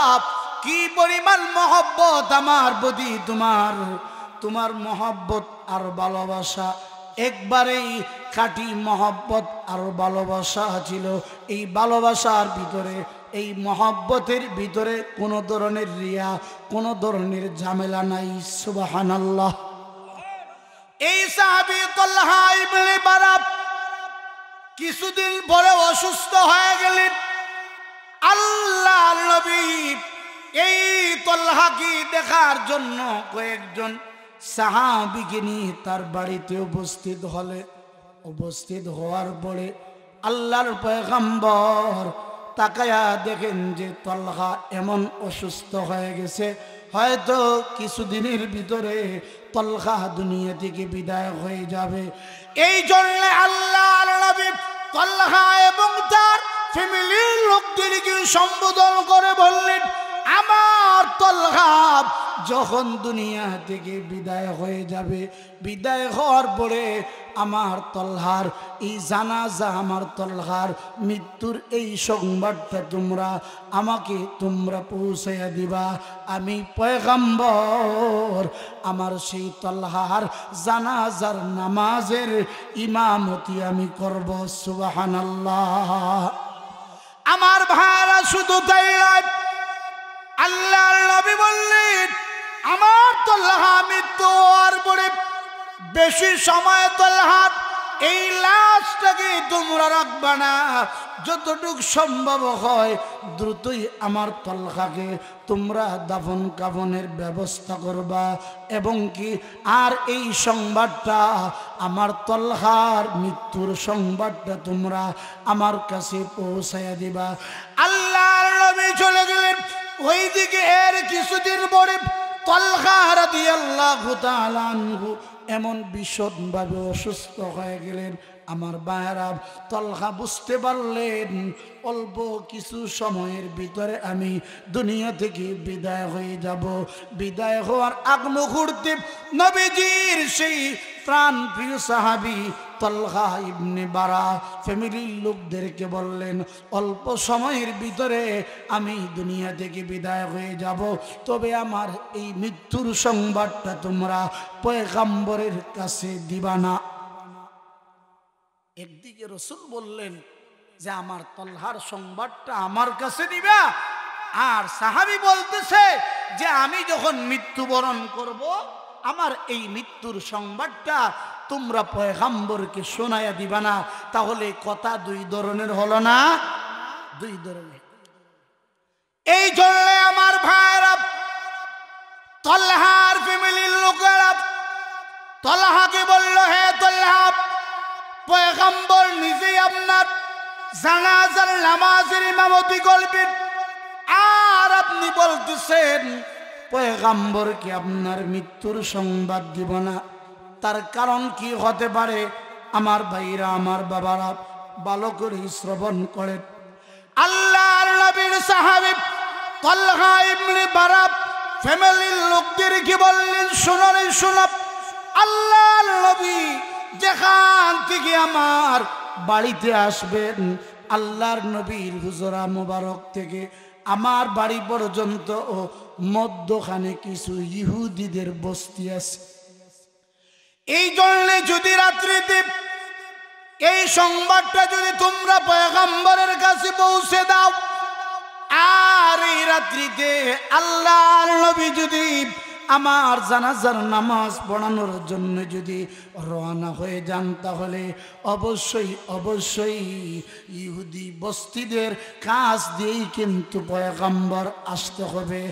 কি পরিমাণ মহব্বত আমার প্রতি তোমার মহব্বত আর ভালোবাসা একবারেই খাঁটি মহব্বত আর ভালোবাসা ছিল। এই ভালোবাসার ভিতরে, এই মহব্বতের ভিতরে কোনো ধরনের রিয়া, কোনো ধরনের ঝামেলা নাই। সুবহানাল্লাহ। এই সাহাবী তালহা ইবনে বারাব কিছুদিন পরে অসুস্থ হয়ে গেলেন। আল্লাহর নবী এই তালহাকে দেখার জন্য কয়েকজন সাহাবীকে নিয়ে তার বাড়িতে উপস্থিত হওয়ার পরে আল্লাহর পয়গম্বর তাকায়া দেখেন যে তালহা এমন অসুস্থ হয়ে গেছে, হয়তো কিছুদিনের ভিতরে তালহা দুনিয়া থেকে বিদায় হয়ে যাবে। এই জন্য আল্লাহর নবী তালহা এবং তার ফ্যামিলির লোকদেরকে সম্বোধন করে বললেন, আমার তালহা যখন দুনিয়া থেকে বিদায় হয়ে যাবে, বিদায় হওয়ার পরে আমার তালহার এই জানাজা, আমার তালহার মৃত্যুর এই সংবাদটা আমাকে পৌঁছাইয়া দিবা। আমি পয়গম্বর আমার সেই তালহার জানাজার নামাজের ইমামতি আমি করব। সুবহানাল্লাহ। আমার ভাইরা, শুধু তাই নয়, আল্লাহর নবী বললেন, আমার তালহা মৃত্যু হওয়ার পরে বেশি সময় তালহার এই লাশটাকে তোমরা রাখবা না, যতটুকু সম্ভব হয় দ্রুতই আমার তালহাকে তোমরা দাফন কাফনের ব্যবস্থা করবা, এবং কি আর এই সংবাদটা, আমার তালহার মৃত্যুর সংবাদটা তোমরা আমার কাছে পৌঁছাইয়া দিবা। আল্লাহর নবী চলে গেলেন। ওইদিকে এর কিছুদিন পরে তালহা রাদিয়াল্লাহু তাআলা আনহু এমন ভীষণভাবে অসুস্থ হয়ে গেলেন। আমার ভাইরা, তালহা বুঝতে পারলেন অল্প কিছু সময়ের ভিতরে আমি দুনিয়া থেকে বিদায় হয়ে যাব। বিদায় হওয়ার আগ মুহূর্তে নবীজির সেই প্রাণ প্রিয় সাহাবী তালহা ইবনে বারা ফ্যামিলির লোকদেরকে বললেন, অল্প সময়ের ভিতরে আমি দুনিয়া থেকে বিদায় হয়ে যাব, তবে আমার এই মৃত্যুর সংবাদটা তোমরা পয়গম্বরের কাছে দিবা না। একদিকে রাসূল বললেন যে আমার তালহার সংবাদটা আমার কাছে দিবা, আর সাহাবী বলতেছে যে আমি যখন মৃত্যুবরণ করব আমার এই মৃত্যুর সংবাদটা তোমরা পয়গম্বরকে শোনায়া দিবা না। তাহলে কথা দুই ধরনের হলো না? দুই ধরনের। এই জন্য আমার ভাইরা, তালহার ফ্যামিলির লোকেরা তালহাকে বলল, হে তালহা, পয়গম্বর নিজেই আপনার জানাজার নামাজের ইমামতি করবেন, আর আপনি বলতেছেন পয়গম্বরকে আপনার মৃত্যুর সংবাদ দিব না। তার কারণ কি হতে পারে? আমার ভাইরা, আমার বাবারা, ভালো করে শ্রবণ করেন। আল্লাহর নবীর সাহাবী তালহা ইবনে বারা ফ্যামিলির লোকদের কি বললেন, শোনো রে শোনো, আল্লাহর নবী যেখান থেকে আমার বাড়িতে আসবেন, আল্লাহর নবীর হুজরা মোবারক থেকে আমার বাড়ি পর্যন্ত মধ্যখানে কিছু ইহুদিদের বস্তি আছে। এই জন্য যদি রাত্রিতে এই সংবাদটা যদি তোমরা পয়গম্বরের কাছে পৌঁছে দাও, আর এই রাত্রিতে আল্লাহর নবী যদি আমার জানাজার নামাজ পড়ানোর জন্য যদি রওনা হয়ে যান, তাহলে অবশ্যই অবশ্যই ইহুদি বস্তিদের কাছ দিয়েই কিন্তু পয়গম্বর আসতে হবে।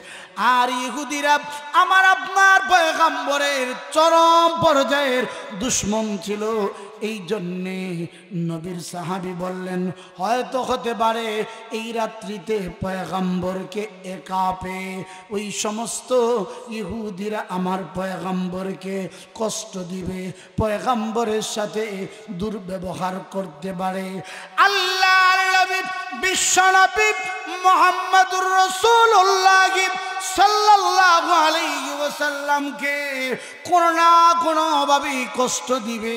আর ইহুদিরা আমার আপনার পয়গম্বরের চরম পর্যায়ের দুশমন ছিল। এই জন্যে নবীর সাহাবী বললেন, হয়তো হতে পারে এই রাত্রিতে পয়গম্বরকে একা পেয়ে ওই সমস্ত ইহুদিরা আমার পয়গম্বরকে কষ্ট দিবে, পয়গম্বরের সাথে দুর্ব্যবহার করতে পারে। আল্লাহর নবী বিশ্বনবী মুহাম্মদুর রাসূলুল্লাহ সাল্লাল্লাহু আলাইহি ওয়াসাল্লামকে কোনো না কোনো ভাবে কষ্ট দিবে।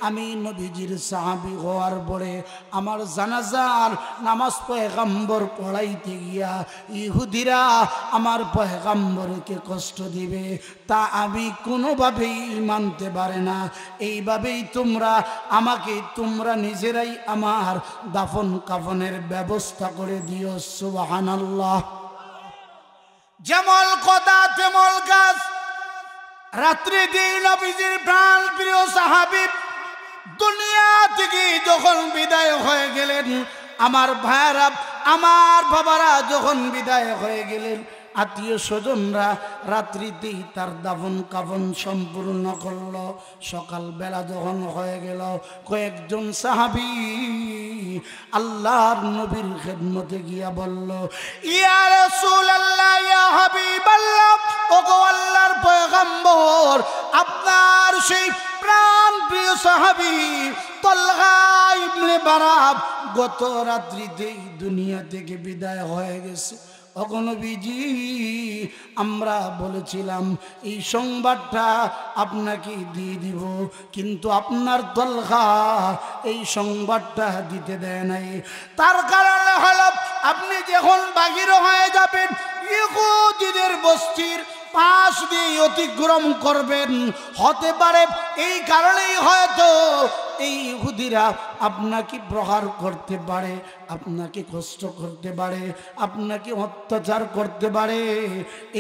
আমি নবীজির সাহাবী হওয়ার পরে আমার জানাজার নামাজ পয়গম্বর পড়াইতে গিয়া ইহুদিরা আমার পয়গম্বরকে কষ্ট দিবে, তা আমি কোনোভাবেই মানতে পারে না। এইভাবেই তোমরা নিজেরাই আমার দাফন কাফনের ব্যবস্থা করে দিও। সুবহানাল্লাহ। যেমন কথা তেমন কাজ। রাত্রি দিন নবীজির প্রাণ প্রিয় সাহাবী দুনিয়া থেকে যখন বিদায় হয়ে গেলেন, আমার ভাইরা, আমার বাবারা যখন বিদায় হয়ে গেলেন, আত্মীয় স্বজনরা রাত্রিতেই তার দাফন কাফন সম্পূর্ণ করল। সকালবেলা যখন হয়ে গেল, কয়েকজন সাহাবী আল্লাহর নবীর খেদমতে গিয়া বলল, ইয়া রাসূলুল্লাহ, ইয়া হাবিবাল্লাহ, ওগো আল্লাহর পয়গম্বর, আপনার সেই প্রাণ প্রিয় সাহাবী তালহা ইবনে বারা গত রাত্রিতেই দুনিয়া থেকে বিদায় হয়ে গেছে। ওগো নবীজি, আমরা বলেছিলাম এই সংবাদটা আপনাকে দিয়ে দিব, কিন্তু আপনার তালহা এই সংবাদটা দিতে দেয় নাই। তার কারণ হলো আপনি যখন বাহির হয়ে যাবেন, ইহুদিদের বস্তির পাশ দিয়ে অতিক্রম করবেন, হতে পারে এই কারণেই হয়তো এই ইহুদিরা আপনাকে প্রহার করতে পারে, আপনাকে কষ্ট করতে পারে, আপনাকে অত্যাচার করতে পারে।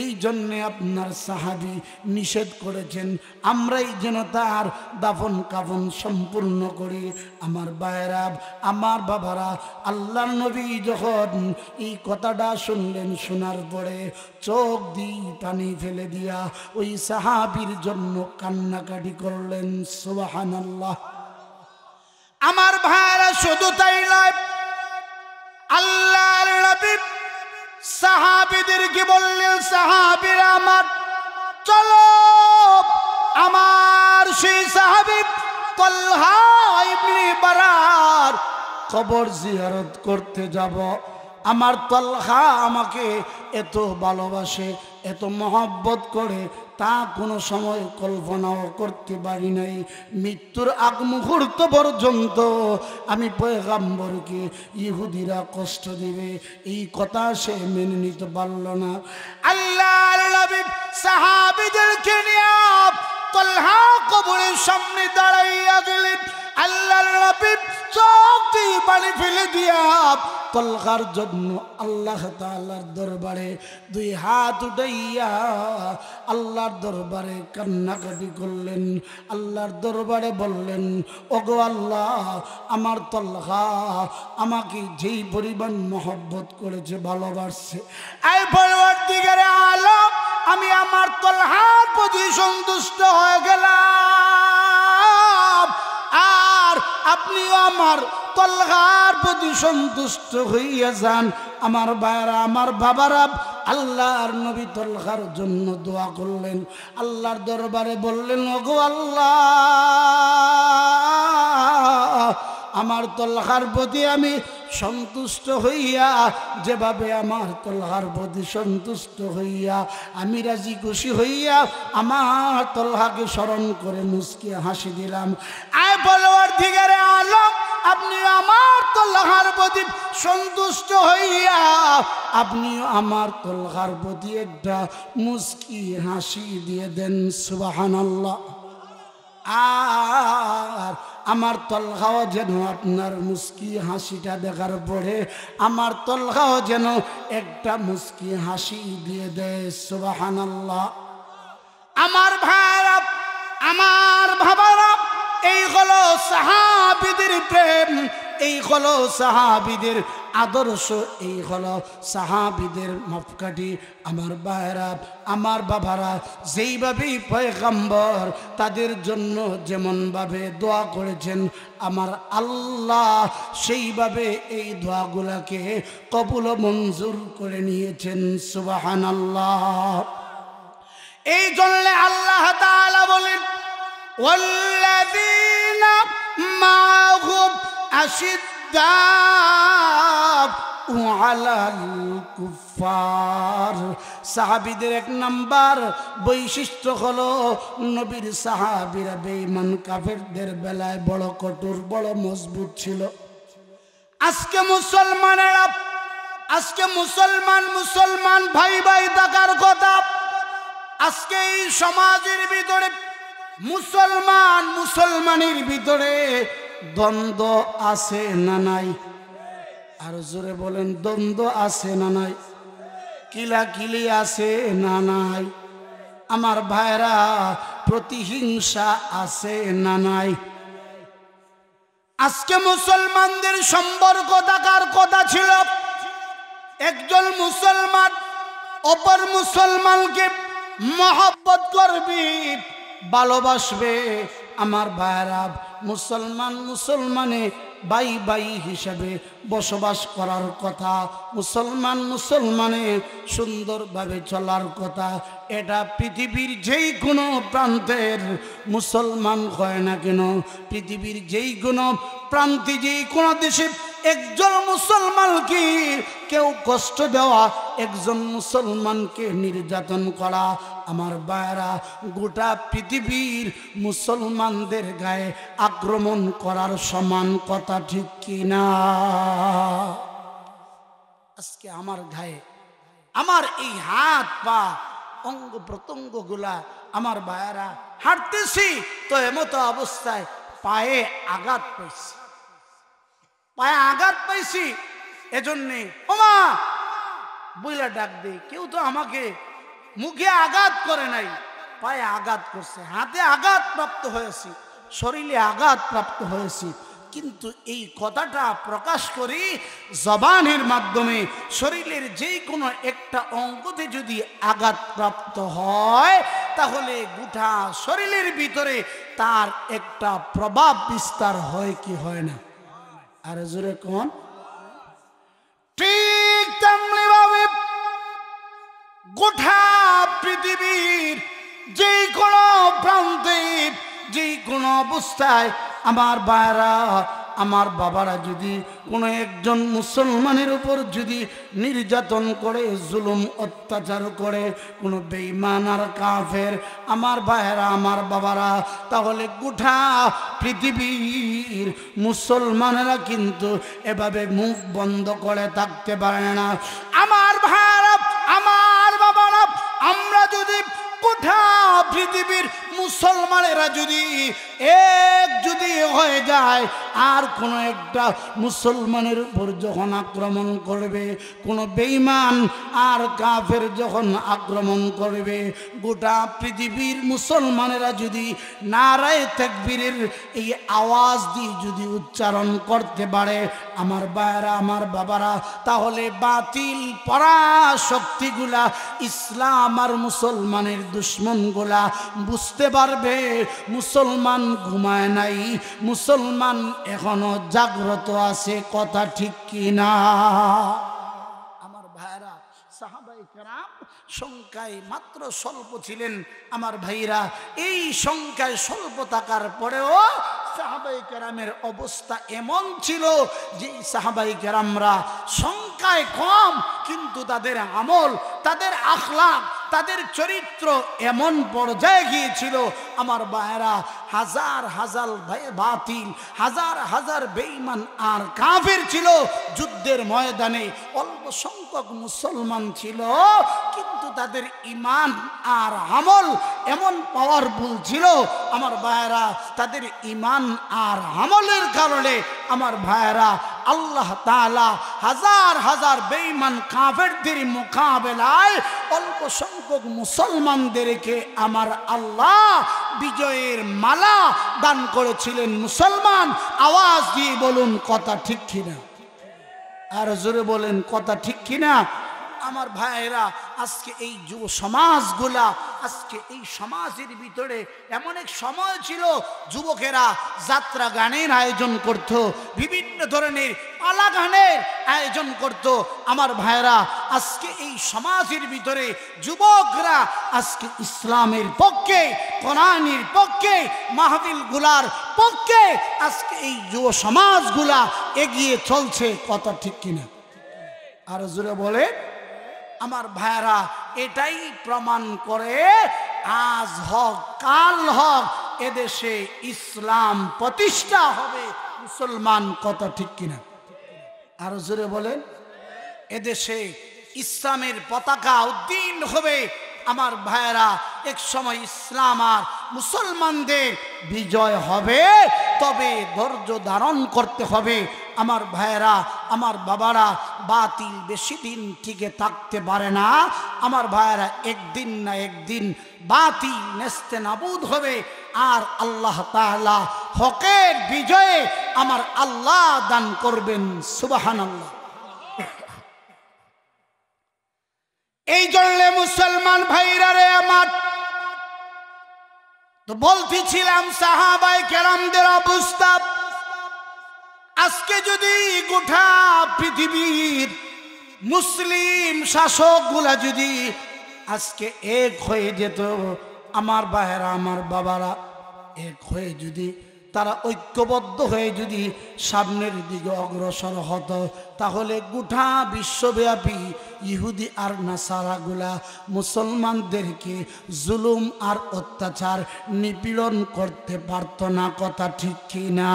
এই জন্যে আপনার সাহাবী নিষেধ করেছেন আমরাই যেন তার দাফন কাফন সম্পূর্ণ করি। আমার ভাইরা, আমার বাবারা, আল্লাহর নবী যখন এই কথাটা শুনলেন, শোনার পরে চোখ দিয়ে পানি ফেলে দিয়া ওই সাহাবীর জন্য কান্নাকাটি করলেন। সুবহানাল্লাহ। আমার ভাইরা, শুধু তাই নয়, আল্লাহর নবী সাহাবীদেরকে বললেন, সাহাবীরা আমার, চলো আমার সেই সাহাবী তালহা ইবনে বারার কবর জিয়ারত করতে যাব। আমার তালহা আমাকে এত ভালোবাসে, এত মহব্বত করে, তা কোনো সময় কল্পনাও করতে পারি নাই। মৃত্যুর আগ মুহূর্ত পর্যন্ত আমি পয়গম্বরকে ইহুদিরা কষ্ট দিবে এই কথা সে মেনে নিতে পারল না। আল্লাহর নবী সাহাবীদেরকে নিয়ে তালহা কবরের সামনে দাঁড়াইয়া গেলেন। আল্লাহর নবী চোখ দিয়ে পানি ফেলে দিয়া তালহার জন্য আল্লাহ তাআলার দরবারে দুই হাত উঠাইয়া আল্লাহর দরবারে কান্নাকাটি করলেন। আল্লাহর দরবারে বললেন, ওগো আল্লাহ, আমার তালহা আমাকে যেই পরিমাণ মহব্বত করেছে, ভালোবাসছে, এই পরবর্তীকারে আলম আমি আমার তালহার প্রতি সন্তুষ্ট হয়ে গেলাম, আর আপনিও আমার তালহার প্রতি সন্তুষ্ট হইয়া যান। আমার ভাইরা, আমার বাবারা, আল্লাহর নবী তালহার জন্য দোয়া করলেন। আল্লাহর দরবারে বললেন, ওগো আল্লাহ, আমার তালহার প্রতি আমি সন্তুষ্ট হইয়া, যেভাবে আমার তালহার প্রতি সন্তুষ্ট হইয়া আমি রাজি খুশি হইয়া আমার তালহাকে স্মরণ করে মুস্কি হাসি দিলাম। আয় পরবর্তীকারে আলম আপনি আমার তালহার প্রতি সন্তুষ্ট হইয়া আপনিও আমার তালহার প্রতি একটা মুস্কি হাসি দিয়ে দেন। সুবহানাল্লাহ। আর আমার তালহাও যেন আপনার মুস্কি হাসিটা দেখার পরে আমার তালহাও যেন একটা মুস্কি হাসি দিয়ে দেয়। সুবহানাল্লাহ। আমার ভাইরা, আমার বাবারা, এই হলো সাহাবীদের প্রেম, এই হলো সাহাবীদের আদর্শ, এই হলো সাহাবীদের মাপকাঠি। আমার ভাইরা, আমার বাবারা, যেইভাবেই পয়গম্বর তাদের জন্য যেমনভাবে দোয়া করেছেন আমার আল্লাহ সেইভাবে এই দোয়াগুলাকে কবুল মঞ্জুর করে নিয়েছেন। সুবহানাল্লাহ। এই জন্য আল্লাহ তাআলা বলেন, والذين معهم أشداء على الكفار। সাহাবীদের এক নাম্বার বৈশিষ্ট্য হলো নবীর সাহাবীরা বেঈমান কাফেরদের বেলায় বড় কঠোর, বড় মজবুত ছিল। আজকে মুসলমানেরা, আজকে মুসলমান ভাই ভাই থাকার কথা। আজকে এই সমাজের ভিতরে মুসলমানের ভিতরে দ্বন্দ্ব আছে না নাই? আর জোরে বলেন, দ্বন্দ্ব আছে না নাই? কিলাকিলি আছে না নাই? আমার ভাইরা, প্রতিহিংসা আছে না নাই? আজকে মুসলমানদের সম্পর্ক থাকার কথা ছিল, একজন মুসলমান অপর মুসলমানকে মহব্বত করবে, ভালোবাসবে। আমার ভাইরা, মুসলমানে ভাই ভাই হিসাবে বসবাস করার কথা, মুসলমানে সুন্দরভাবে চলার কথা। এটা পৃথিবীর যেই কোনো প্রান্তের মুসলমান হয় না কেন, পৃথিবীর যেই কোনো প্রান্তে, যেই কোনো দেশে একজন মুসলমানকে কেউ কষ্ট দেওয়া, একজন মুসলমানকে নির্যাতন করা, আমার ভাইরা, গোটা পৃথিবীর মুসলমানদের গায়ে আক্রমণ করার সমান কথা, ঠিক কিনা? আজকে আমার গায়ে, আমার এই হাত পা অঙ্গ প্রত্যঙ্গ গুলা, আমার ভাইরা, হাঁটতেছি তো এমতো অবস্থায় পায়ে আঘাত পাইছি, পায়ে আঘাত পাইছি। এজন্যে ওমা বইলা ডাক দেই। কেউ তো আমাকে মুখে আঘাত করে নাই, পায়ে আঘাত করছে, হাতে আঘাত প্রাপ্ত হয়েছি, শরীরে আঘাত প্রাপ্ত হয়েছি। কিন্তু এই কথাটা প্রকাশ করি জবানের মাধ্যমে। শরীরের যে কোনো একটা অঙ্গতে যদি আঘাত প্রাপ্ত হয় তাহলে গোটা শরীরের ভিতরে তার একটা প্রভাব বিস্তার হয় কি হয় না? আর জোরে কোন? ঠিক তেমনি ভাবে গোটা পৃথিবীর যে কোনো প্রান্তে, যে কোনো অবস্থায় আমার ভাইরা, আমার বাবারা যদি কোনো একজন মুসলমানের উপর যদি নির্যাতন করে, জুলুম অত্যাচার করে, কোনো বেঈমান আর কাফের, আমার ভাইয়েরা আমার বাবারা, তাহলে গোটা পৃথিবীর মুসলমানেরা কিন্তু এভাবে মুখ বন্ধ করে থাকতে পারে না। আমার ভাইয়েরা আমার বাবারা, আমরা যদি গোটা পৃথিবীর মুসলমানেরা যদি এক যদি হয়ে যায়, আর কোনো একটা মুসলমানের উপর যখন আক্রমণ করবে, কোনো বেঈমান আর কাফের যখন আক্রমণ করবে, গোটা পৃথিবীর মুসলমানেরা যদি নারায়ে তাকবীরের এই আওয়াজ দিয়ে যদি উচ্চারণ করতে পারে, আমার ভাইয়েরা আমার বাবারা, তাহলে বাতিল পরাশক্তিগুলা, ইসলাম আর মুসলমানের দুশ্মনগুলা বুঝতে পারবে মুসলমান ঘুমায় নাই, মুসলমান এখনো জাগ্রত আছে। কথা ঠিক কি না? আমার ভাইরা সাহাবায়ে কেরাম সংখ্যায় মাত্র স্বল্প ছিলেন। আমার ভাইরা এই সংখ্যায় স্বল্প থাকার পরেও সাহাবায়ে কেরামের অবস্থা এমন ছিল যে সাহাবায়ে কেরামরা সংখ্যায় কম, কিন্তু তাদের আমল, তাদের আখলাক, তাদের চরিত্র এমন পর্যায়ে গিয়েছিল। আমার ভাইরা হাজার হাজার বাতিল, হাজার হাজার বেঈমান আর কাফের ছিল যুদ্ধের ময়দানে, অল্প সংখ্যক মুসলমান ছিল, কিন্তু তাদের ঈমান আর আমল এমন পাওয়ারফুল ছিল। আমার ভাইরা তাদের ঈমান আর আমলের কারণে আমার ভাইরা আল্লাহ তাআলা হাজার হাজার বেঈমান কাফেরদের মোকাবেলায় অল্প সংখ্যক মুসলমানদেরকে আমার আল্লাহ বিজয়ের মালা দান করেছিলেন। মুসলমান আওয়াজ দিয়ে বলুন কথা ঠিক কিনা? আর জোরে বলেন কথা ঠিক কিনা? আমার ভাইয়েরা আজকে এই যুব সমাজগুলা, আজকে এই সমাজের ভিতরে এমন এক সময় ছিল যুবকেরা যাত্রা গানের আয়োজন করত, বিভিন্ন ধরনের পালা গানের আয়োজন করত। আমার ভাইয়েরা আজকে এই সমাজের ভিতরে যুবকরা আজকে ইসলামের পক্ষে, কোরআনের পক্ষে, মাহফিলগুলার পক্ষে আজকে এই যুব সমাজগুলা এগিয়ে চলছে। কথা ঠিক কিনা? আর জোরে বলে আমার ভাইরা, এটাই প্রমাণ করে আজ হোক কাল হোক এদেশে ইসলাম প্রতিষ্ঠা হবে। মুসলমান কথা ঠিক কিনা? আরো জোরে বলেন, এদেশে ইসলামের পতাকা উদ্দিন হবে। আমার ভাইরা এক সময় ইসলাম আর মুসলমানদের বিজয় হবে, তবে ধৈর্য ধারণ করতে হবে। আমার ভাইরা আমার বাবারা, বাতিল বেশি দিন টিকে থাকতে পারে না। আমার ভাইরা একদিন না একদিন বাতিল নেস্তে নাবুদ হবে, আর আল্লাহ তাআলা হকের বিজয়ে আমার আল্লাহ দান করবেন। সুবহানাল্লাহ। এই জন্য মুসলমান ভাইরা রে আমার, তো বলতেছিলাম সাহাবায়ে কেরামদের অবস্থা। আজকে যদি গোটা পৃথিবীর মুসলিম শাসকগুলা যদি আজকে এক হয়ে যেত, আমার ভাইয়েরা আমার বাবারা এক হয়ে যদি তারা ঐক্যবদ্ধ হয়ে যদি সামনের দিকে অগ্রসর হতো, তাহলে গোটা বিশ্বব্যাপী ইহুদি আর নাসারাগুলা মুসলমানদেরকে জুলুম আর অত্যাচার নিপীড়ন করতে পারত না। কথা ঠিক কিনা?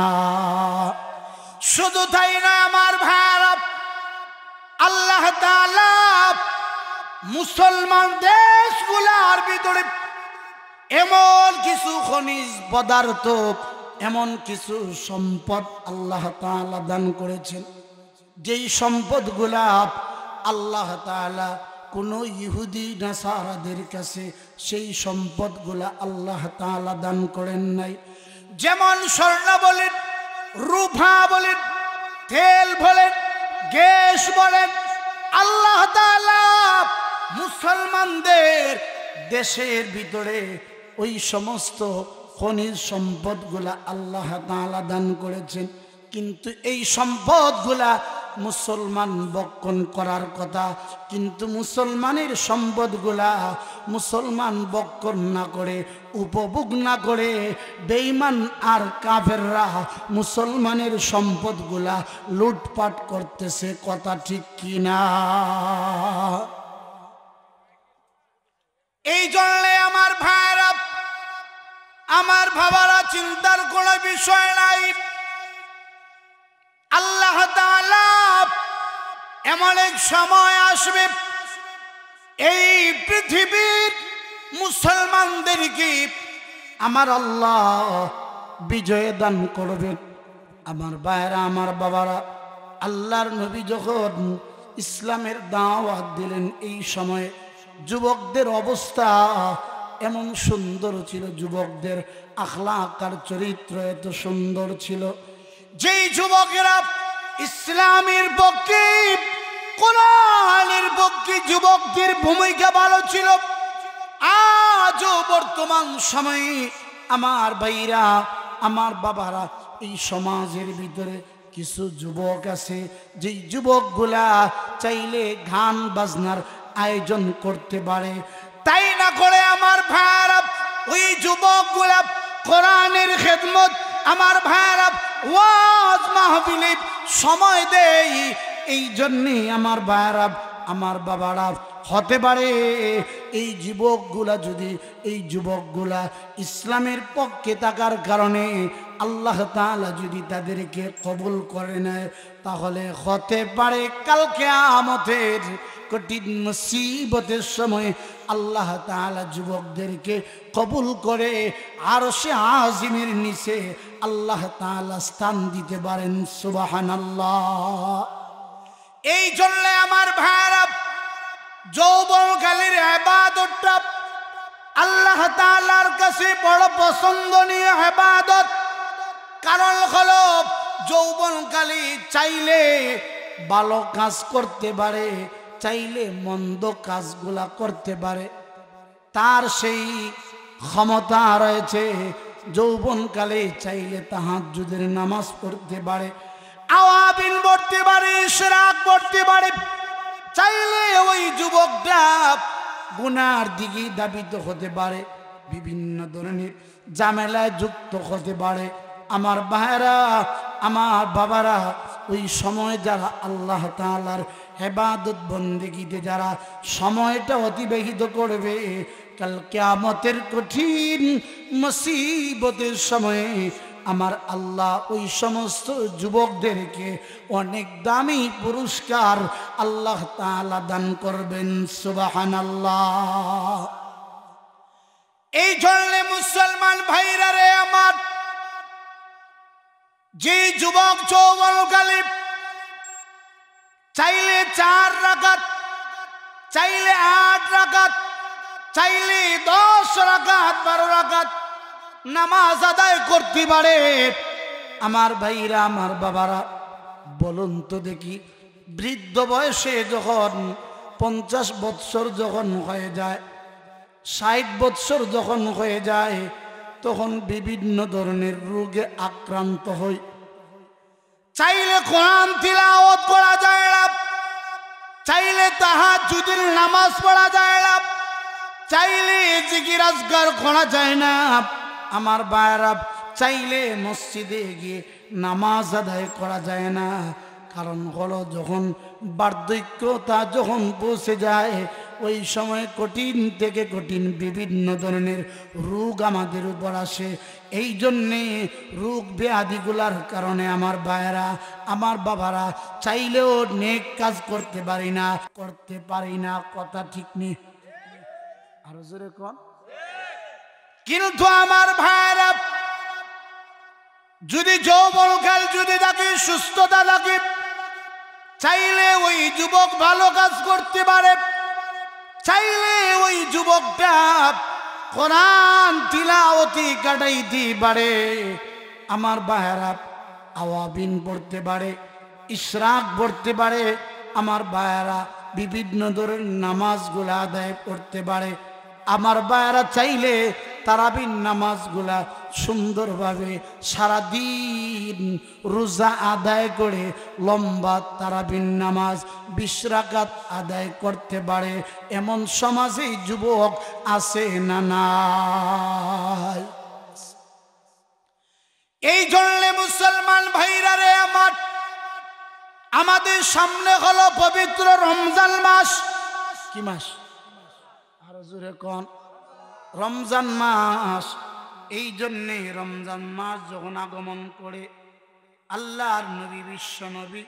শুধু তাই না আমার ভাইরা, আল্লাহ তাআলা মুসলমান দেশগুলার ভিতরে এমন কিছু খনিজ পদার্থ, এমন কিছু সম্পদ আল্লাহ তাআলা দান করেছেন, যেই সম্পদগুলা আল্লাহ তাআলা কোনো ইহুদি নাসারাদের কাছে সেই সম্পদগুলা আল্লাহ তাআলা দান করেন নাই। যেমন স্বর্ণ বলেন, রূপা বলেন, তেল বলেন, গ্যাস বলেন, আল্লাহ তাআলা মুসলমানদের দেশের ভিতরে ওই সমস্ত খনিজ সম্পদগুলা আল্লাহ তাআলা দান করেছেন। কিন্তু এই সম্পদগুলা মুসলমান বক্ষণ করার কথা, কিন্তু মুসলমানের সম্পদগুলা মুসলমান বক্ষণ না করে, উপভোগ না করে বেঈমান আর কাফেররা মুসলমানের সম্পদগুলা লুটপাট করতেছে। কথা ঠিক কিনা? এই জন্যে আমার ভাইরা, আমার বাবারা, চিন্তার কোনো বিষয় নাই। আল্লাহ তাআলা এমন এক সময় আসবে, এই পৃথিবীর মুসলমানদেরকে আমার আল্লাহ বিজয় দান করবেন। আমার ভাইরা, আমার বাবারা, আল্লাহর নবী যখন ইসলামের দাওয়াত দিলেন, এই সময়ে যুবকদের অবস্থা এমন সুন্দর ছিল, যুবকদের আখলাক আর চরিত্র এত সুন্দর ছিল, যেই যুবকেরা ইসলামের পক্ষে, কোরআনের পক্ষে যুবকদের ভূমিকা ভালো ছিল। আজও বর্তমান সময়ে আমার ভাইরা, আমার বাবারা, এই সমাজের ভিতরে কিছু যুবক আছে, যেই যুবকগুলা চাইলে গান বাজনার আয়োজন করতে পারে, তাই না করে আমার ভাইরা ওই যুবকগুলা কোরআনের খেদমত, আমার ভাইরা ওয়াজ মাহফিলে সময় দেয়। এই জন্যে আমার ভাইরা, আমার বাবারা, হতে পারে এই যুবকগুলা ইসলামের পক্ষে থাকার কারণে আল্লাহ তাআলা যদি তাদেরকে কবুল করে নেয়, তাহলে হতে পারে কাল কিয়ামতের কঠিন মুসিবতের সময় আল্লাহ তাআলা যুবকদেরকে কবুল করে আরশে আজিমের নিচে আল্লাহ তাআলা স্থান দিতে পারেন। সুবহানাল্লাহ। এই জন্য আমার ভাইরা, যৌবনকালের ইবাদতটা আল্লাহ তাআলার কাছে বড় পছন্দনীয় ইবাদত। কারণ হলো যৌবনকালে চাইলে ভালো কাজ করতে পারে, চাইলে মন্দ কাজগুলা করতে পারে, তার সেই ক্ষমতা রয়েছে। যৌবনকালে চাইলে তাহাজ্জুদের নামাজ পড়তে পারে, আওয়াবিন পড়তে পারে, ইশরাক পড়তে পারে, চাইলে ওই যুবকটা গুনার দিকে ধাবিত হতে পারে, বিভিন্ন ধরনের ঝামেলায় যুক্ত হতে পারে। আমার ভাইরা, আমার বাবারা, ওই সময় যারা আল্লাহ তাআলার ইবাদত বন্দেগীতে যারা সময়টা অতিবাহিত করবে, কাল কিয়ামতের কঠিন মুসিবতের সময়ে আমার আল্লাহ ওই সমস্ত যুবকদেরকে অনেক দামি পুরস্কার আল্লাহ তাআলা দান করবেন। সুবহানাল্লাহ। এই জন্য মুসলমান ভাইরা রে আমার, যে যুবক যৌবনকালে চাইলে 4 রাকাত, চাইলে 8 রাকাত, চাইলে 10 রাকাত, 12 রাকাত নামাজ আদায় করতে পারে, আমার ভাইরা, আমার বাবারা, বলুন তো দেখি, বৃদ্ধ বয়সে যখন 50 বৎসর যখন হয়ে যায়, 60 বৎসর যখন হয়ে যায়, তখন বিভিন্ন ধরনের রোগে আক্রান্ত হই। চাইলে কোরআন তিলাওয়াত করা যায় না, চাইলে তাহাজ্জুদের নামাজ পড়া যায় না, চাইলে জিকির আজকার করা যায় না। আমার ভাইরা, চাইলে মসজিদে গিয়ে নামাজ আদায় করা যায় না। কারণ হলো যখন বার্ধক্যতা যখন পৌঁছে যায়, ওই সময় কঠিন থেকে কঠিন বিভিন্ন ধরনের রোগ আমাদের উপর আসে। এই জন্যে রোগ ব্যাধিগুলার কারণে আমার ভাইরা, আমার বাবারা, চাইলেও নেক কাজ করতে পারি না। কথা ঠিক নেই? আরো জোরে কোন। কিন্তু আমার ভাইরা, যদি যৌবনকাল যদি থাকে, সুস্থতা থাকে, চাইলে ওই যুবক ভালো কাজ করতে পারে, চাইলে ওই যুবকটা কোরআন তিলাওয়াতি কাটাইতে পারে। আমার ভাইরা, আওয়াবিন পড়তে পারে, ইশরাক পড়তে পারে, আমার ভাইরা বিভিন্ন ধরনের নামাজগুলো আদায় করতে পারে। আমার ভাইরা চাইলে তারাবির নামাজগুলা সুন্দরভাবে সারাদিন রোজা আদায় করে লম্বা তারাবির নামাজ 20 রাকাত আদায় করতে পারে এমন সমাজে যুবক আছে না নাই? এই জন্য মুসলমান ভাইরা রে আমার, আমাদের সামনে হলো পবিত্র রমজান মাস। কি মাস? আরো জোরে কোন? রমজান মাস। এই জন্যে রমজান মাস যখন আগমন করে আল্লাহর নবী বিশ্ব নবী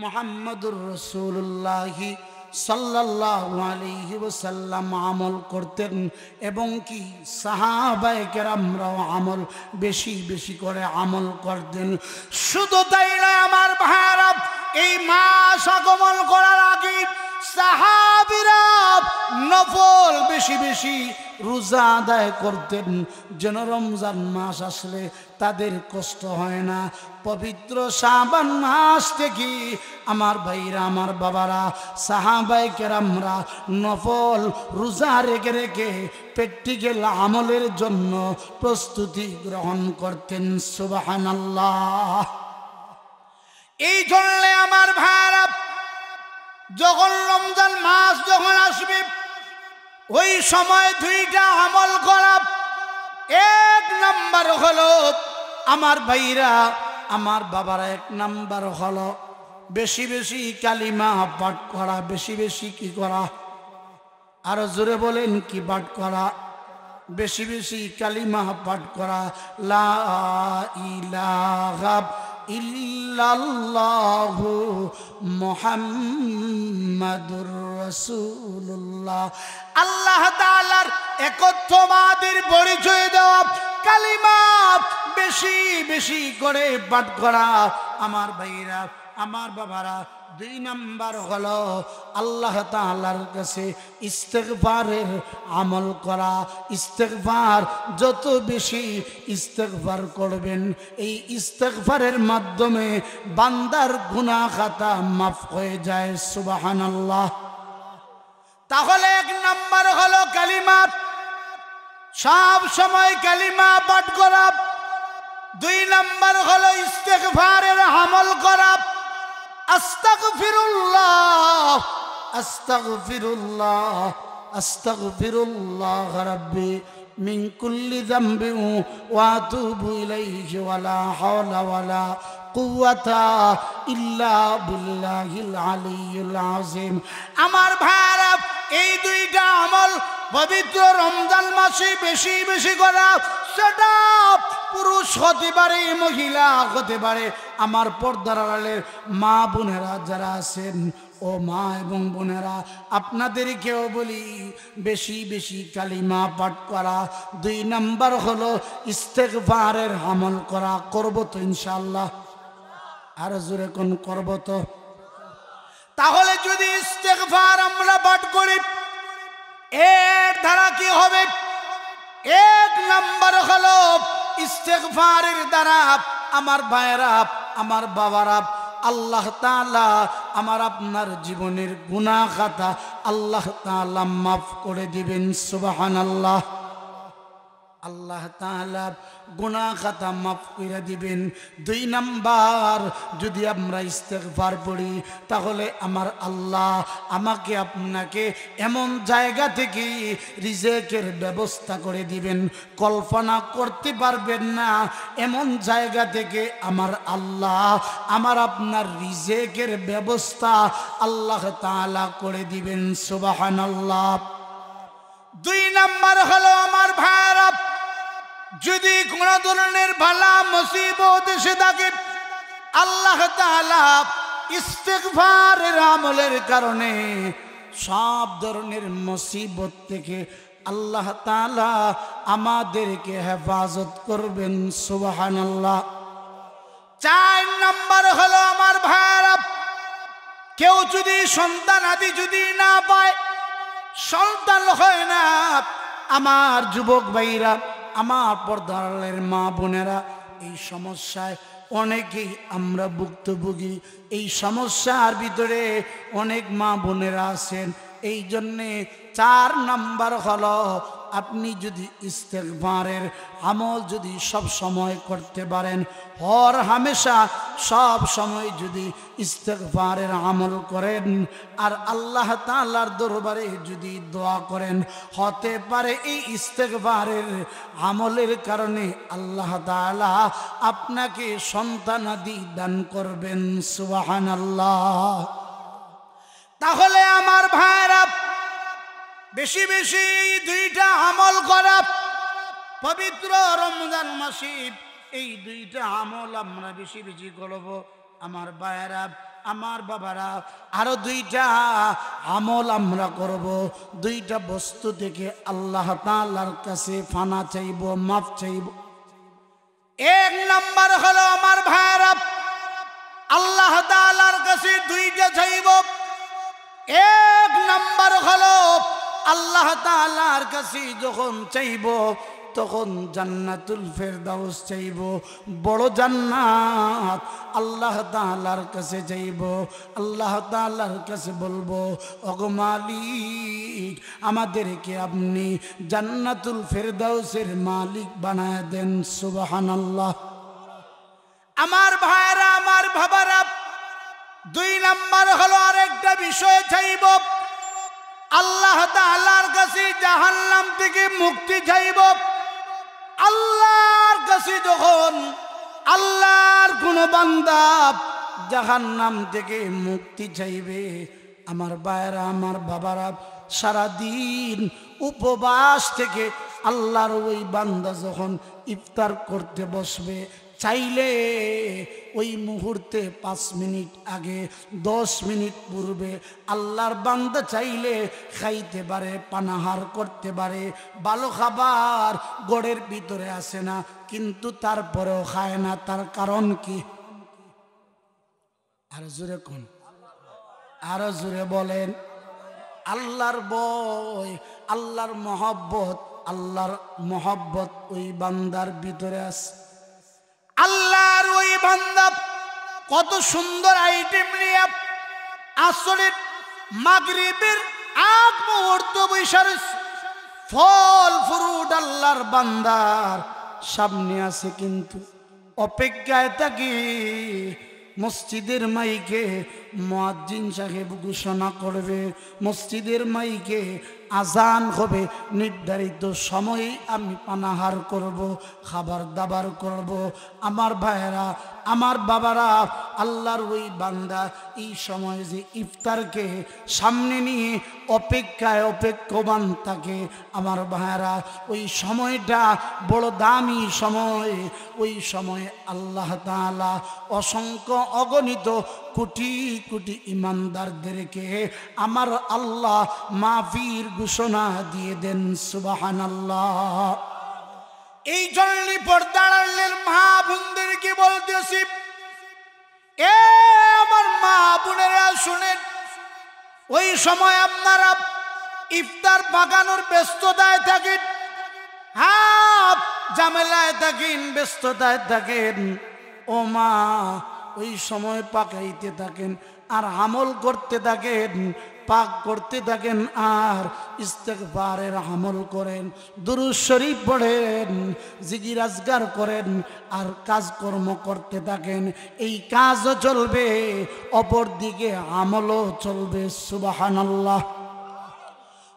মুহাম্মদুর রাসূলুল্লাহ সাল্লাল্লাহু আলাইহি ওয়াসাল্লাম আমল করতেন এবং কি সাহাবায়ে কেরামরাও আমল বেশি বেশি করে আমল করতেন। শুধু তাই নয় আমার ভাইরা, এই মাস আগমন করার আগে সাহাবীরা নফল বেশি বেশি রোজা আদায় করতেন যেন রমজান মাস আসলে তাদের কষ্ট হয় না। পবিত্র শাবান মাস থেকে আমার ভাইরা আমার বাবারা সাহাবায়ে কেরামরা নফল রোজা রেখে রেখে প্র্যাকটিক্যাল আমলের জন্য প্রস্তুতি গ্রহণ করতেন। সুবহানাল্লাহ। এই জন্য আমার ভাইরা যখন রমজান মাস যখন আসবে ওই সময় দুইটা আমল করা। এক নাম্বার হলো আমার ভাইরা আমার বাবারা, এক নাম্বার হলো বেশি বেশি কালিমা পাঠ করা। বেশি বেশি কি করা? আরো জোরে বলেন, কি পাঠ করা? বেশি বেশি কালিমা পাঠ করা। লা ইলাহা ইল্লাল্লাহু মুহাম্মাদুর রাসূলুল্লাহ। আল্লাহ তাআলার একত্ববাদের পরিচয় দেওয়া কালিমা বেশি বেশি করে পাঠ করা। আমার ভাইরা আমার বাবারা, দুই নাম্বার হলো আল্লাহ তাআলার কাছে ইস্তেগফারের আমল করা। ইস্তেগফার যত বেশি ইস্তেগফার করবেন এই ইস্তেগফারের মাধ্যমে বান্দার গুনাহ খাতা মাফ হয়ে যায়। সুবহানাল্লাহ। তাহলে এক নাম্বার হলো কালিমা, সব সময় কালিমা পাঠ করা। দুই নাম্বার হলো ইস্তেগফারের আমল করা। আস্তাগফিরুল্লাহ আস্তাগফিরুল্লাহ আস্তাগফিরুল্লাহ রাব্বি মিন কুল্লি যামবিন ওয়া আতুবু ইলাইহি ওয়ালা হাওলা ওয়ালা কুওয়াতা ইল্লা বিল্লাহিল আলিয়্যিল আযীম। আমার ভাইরা, এই দুইটা আমল পবিত্র রমজান মাসে বেশি বেশি করা। সেটা পুরুষ হতে পারে, মহিলা হতে পারে। আমার পর্দার আড়ালের মা বোনেরা যারা আছেন, ও মা এবং বোনেরা, আপনাদেরকেও বলি বেশি বেশি কালিমা পাঠ করা। দুই নাম্বার হলো ইস্তেগফারের আমল করা। করব তো ইনশাআল্লাহ? আর জোরে কোন করব তো? তাহলে যদি ইস্তেগফার আমরা পাঠ করি এর দ্বারা কি হবে? এক নাম্বার হলো ইস্তেগফারের দ্বারা আমার ভাইরা আমার বাবারা আল্লাহ তাআলা আমার আপনার জীবনের গুনাহ খাতা আল্লাহ তাআলা মাফ করে দিবেন। সুবহানাল্লাহ। আল্লাহ তাআলা গুনাহ খাতা মাফ করে দিবেন। দুই নাম্বার, যদি আমরা ইস্তেগফার পড়ি তাহলে আমার আল্লাহ আমাকে আপনাকে এমন জায়গা থেকে রিজিকের ব্যবস্থা করে দিবেন, কল্পনা করতে পারবেন না। এমন জায়গা থেকে আমার আল্লাহ আমার আপনার রিজিকের ব্যবস্থা আল্লাহ তাআলা করে দিবেন। সুবহানাল্লাহ। দুই নাম্বার হলো আমার ভাইরা, যদি কোন ধরনের বালা মুসিবত এসে থাকে আল্লাহ তাআলা ইস্তেগফারের আমলের কারণে সব ধরনের মুসিবত থেকে আল্লাহ তাআলা আমাদেরকে হেফাজত করবেন। সুবহানাল্লাহ। চার নাম্বার হলো আমার ভাইরা, কেউ যদি সন্তান আদি যদি না পায়, সন্তান হয় না, আমার যুবক ভাইরা আমার পর্দারের মা বোনেরা, এই সমস্যায় অনেকেই আমরা ভুক্তভোগী। এই সমস্যার ভিতরে অনেক মা বোনেরা আছেন। এই জন্যে চার নাম্বার হলো আপনি যদি ইস্তেগফারের আমল যদি সব সময় করতে পারেন, হর হামেশা সব সময় যদি ইস্তেগফারের আমল করেন আর আল্লাহ তাআলার দরবারে যদি দোয়া করেন, হতে পারে এই ইস্তেগফারের আমলের কারণে আল্লাহ তাআলা আপনাকে সন্তানাদি দান করবেন। সুবহানাল্লাহ। তাহলে আমার ভাইরা, বেশি বেশি দুইটা আমল করা, পবিত্র রমজান মাসে এই দুইটা আমল আমরা বেশি বেশি করব। আমার ভাইরা, আমার বাবারা, আরো দুইটা আমল আমরা করব। দুইটা বস্তু থেকে আল্লাহ তাআলার কাছে ফানা চাইব, মাফ চাইব। এক নাম্বার হলো আমার ভাইরা, আল্লাহ তাআলার কাছে দুইটা চাইব। এক নাম্বার হলো আল্লাহ তাআলার কাছে যখন চাইব তখন জান্নাতুল ফেরদাউস চাইব, বড় জান্নাত আল্লাহ তাআলার কাছে চাইব। আল্লাহ তাআলার কাছে বলবো, ওগো মালিক, আমাদেরকে আপনি জান্নাতুল ফেরদাউসের মালিক বানায় দেন। সুবহানাল্লাহ। আমার ভাইরা, আমার বাবারা, দুই নাম্বার হলো আরেকটা বিষয় চাইব, আল্লাহ তাআলার কাছে জাহান্নাম থেকে মুক্তি চাইব। আল্লাহর কাছে যখন আল্লাহর কোন বান্দা জাহান্নাম থেকে মুক্তি চাইবে, আমার ভাইরা, আমার বাবারা, সারাদিন উপবাস থেকে আল্লাহর ওই বান্দা যখন ইফতার করতে বসবে, চাইলে ওই মুহূর্তে 5 মিনিট আগে, 10 মিনিট পূর্বে আল্লাহর বান্দা চাইলে খাইতে পারে, পানাহার করতে পারে। ভালো খাবার গড়ের ভিতরে আসে না, কিন্তু তারপরেও খায় না। তার কারণ কি? আরো জোরে কোন, আরো জোরে বলেন। আল্লাহর ভয়, আল্লাহর মহব্বত, আল্লাহর মহব্বত ওই বান্দার ভিতরে আছে। আল্লাহর ওই বান্দা কত সুন্দর আইটেম নিয়ে আসরের মাগরিবের আগ মুহূর্ত বৈশার ফল ফ্রুট আল্লাহর বান্দার সামনে আছে, কিন্তু অপেক্ষায় থাকি মসজিদের মাইকে মুয়াজ্জিন সাহেব ঘোষণা করবে, মসজিদের মাইকে আজান হবে, নির্ধারিত সময়ে আমি পানাহার করব, খাবার দাবার করব। আমার ভাইয়েরা, আমার বাবারা, আল্লাহর ওই বান্দা এই সময় যে ইফতারকে সামনে নিয়ে অপেক্ষায় অপেক্ষমান থাকে, আমার ভাইয়েরা, ওই সময়টা বড় দামি সময়। ওই সময়ে আল্লাহ তাআলা অসংখ্য অগণিত কোটি কোটি ইমানদারদেরকে আমার আল্লাহ মাফির ঘোষণা দিয়ে দেন। সুবহানাল্লাহ। এই জন্য পর্দার আড়ালের মা বোনদেরকে বলতেছি, এ আমার মা বোনেরা শুনেন, ওই সময় আপনারা ইফতার পাকানোর ব্যস্ততায় থাকেন, ঝামেলায় থাকেন, ব্যস্ততায় থাকেন। ও মা, ওই সময় পাকাইতে থাকেন আর আমল করতে থাকেন, পাক করতে থাকেন আর ইস্তেগফারের আমল করেন, দুরূদ শরীফ পড়েন, জিকির আজকার করেন আর কাজকর্ম করতে থাকেন। এই কাজও চলবে, অপর দিকে আমলও চলবে। সুবহানাল্লাহ।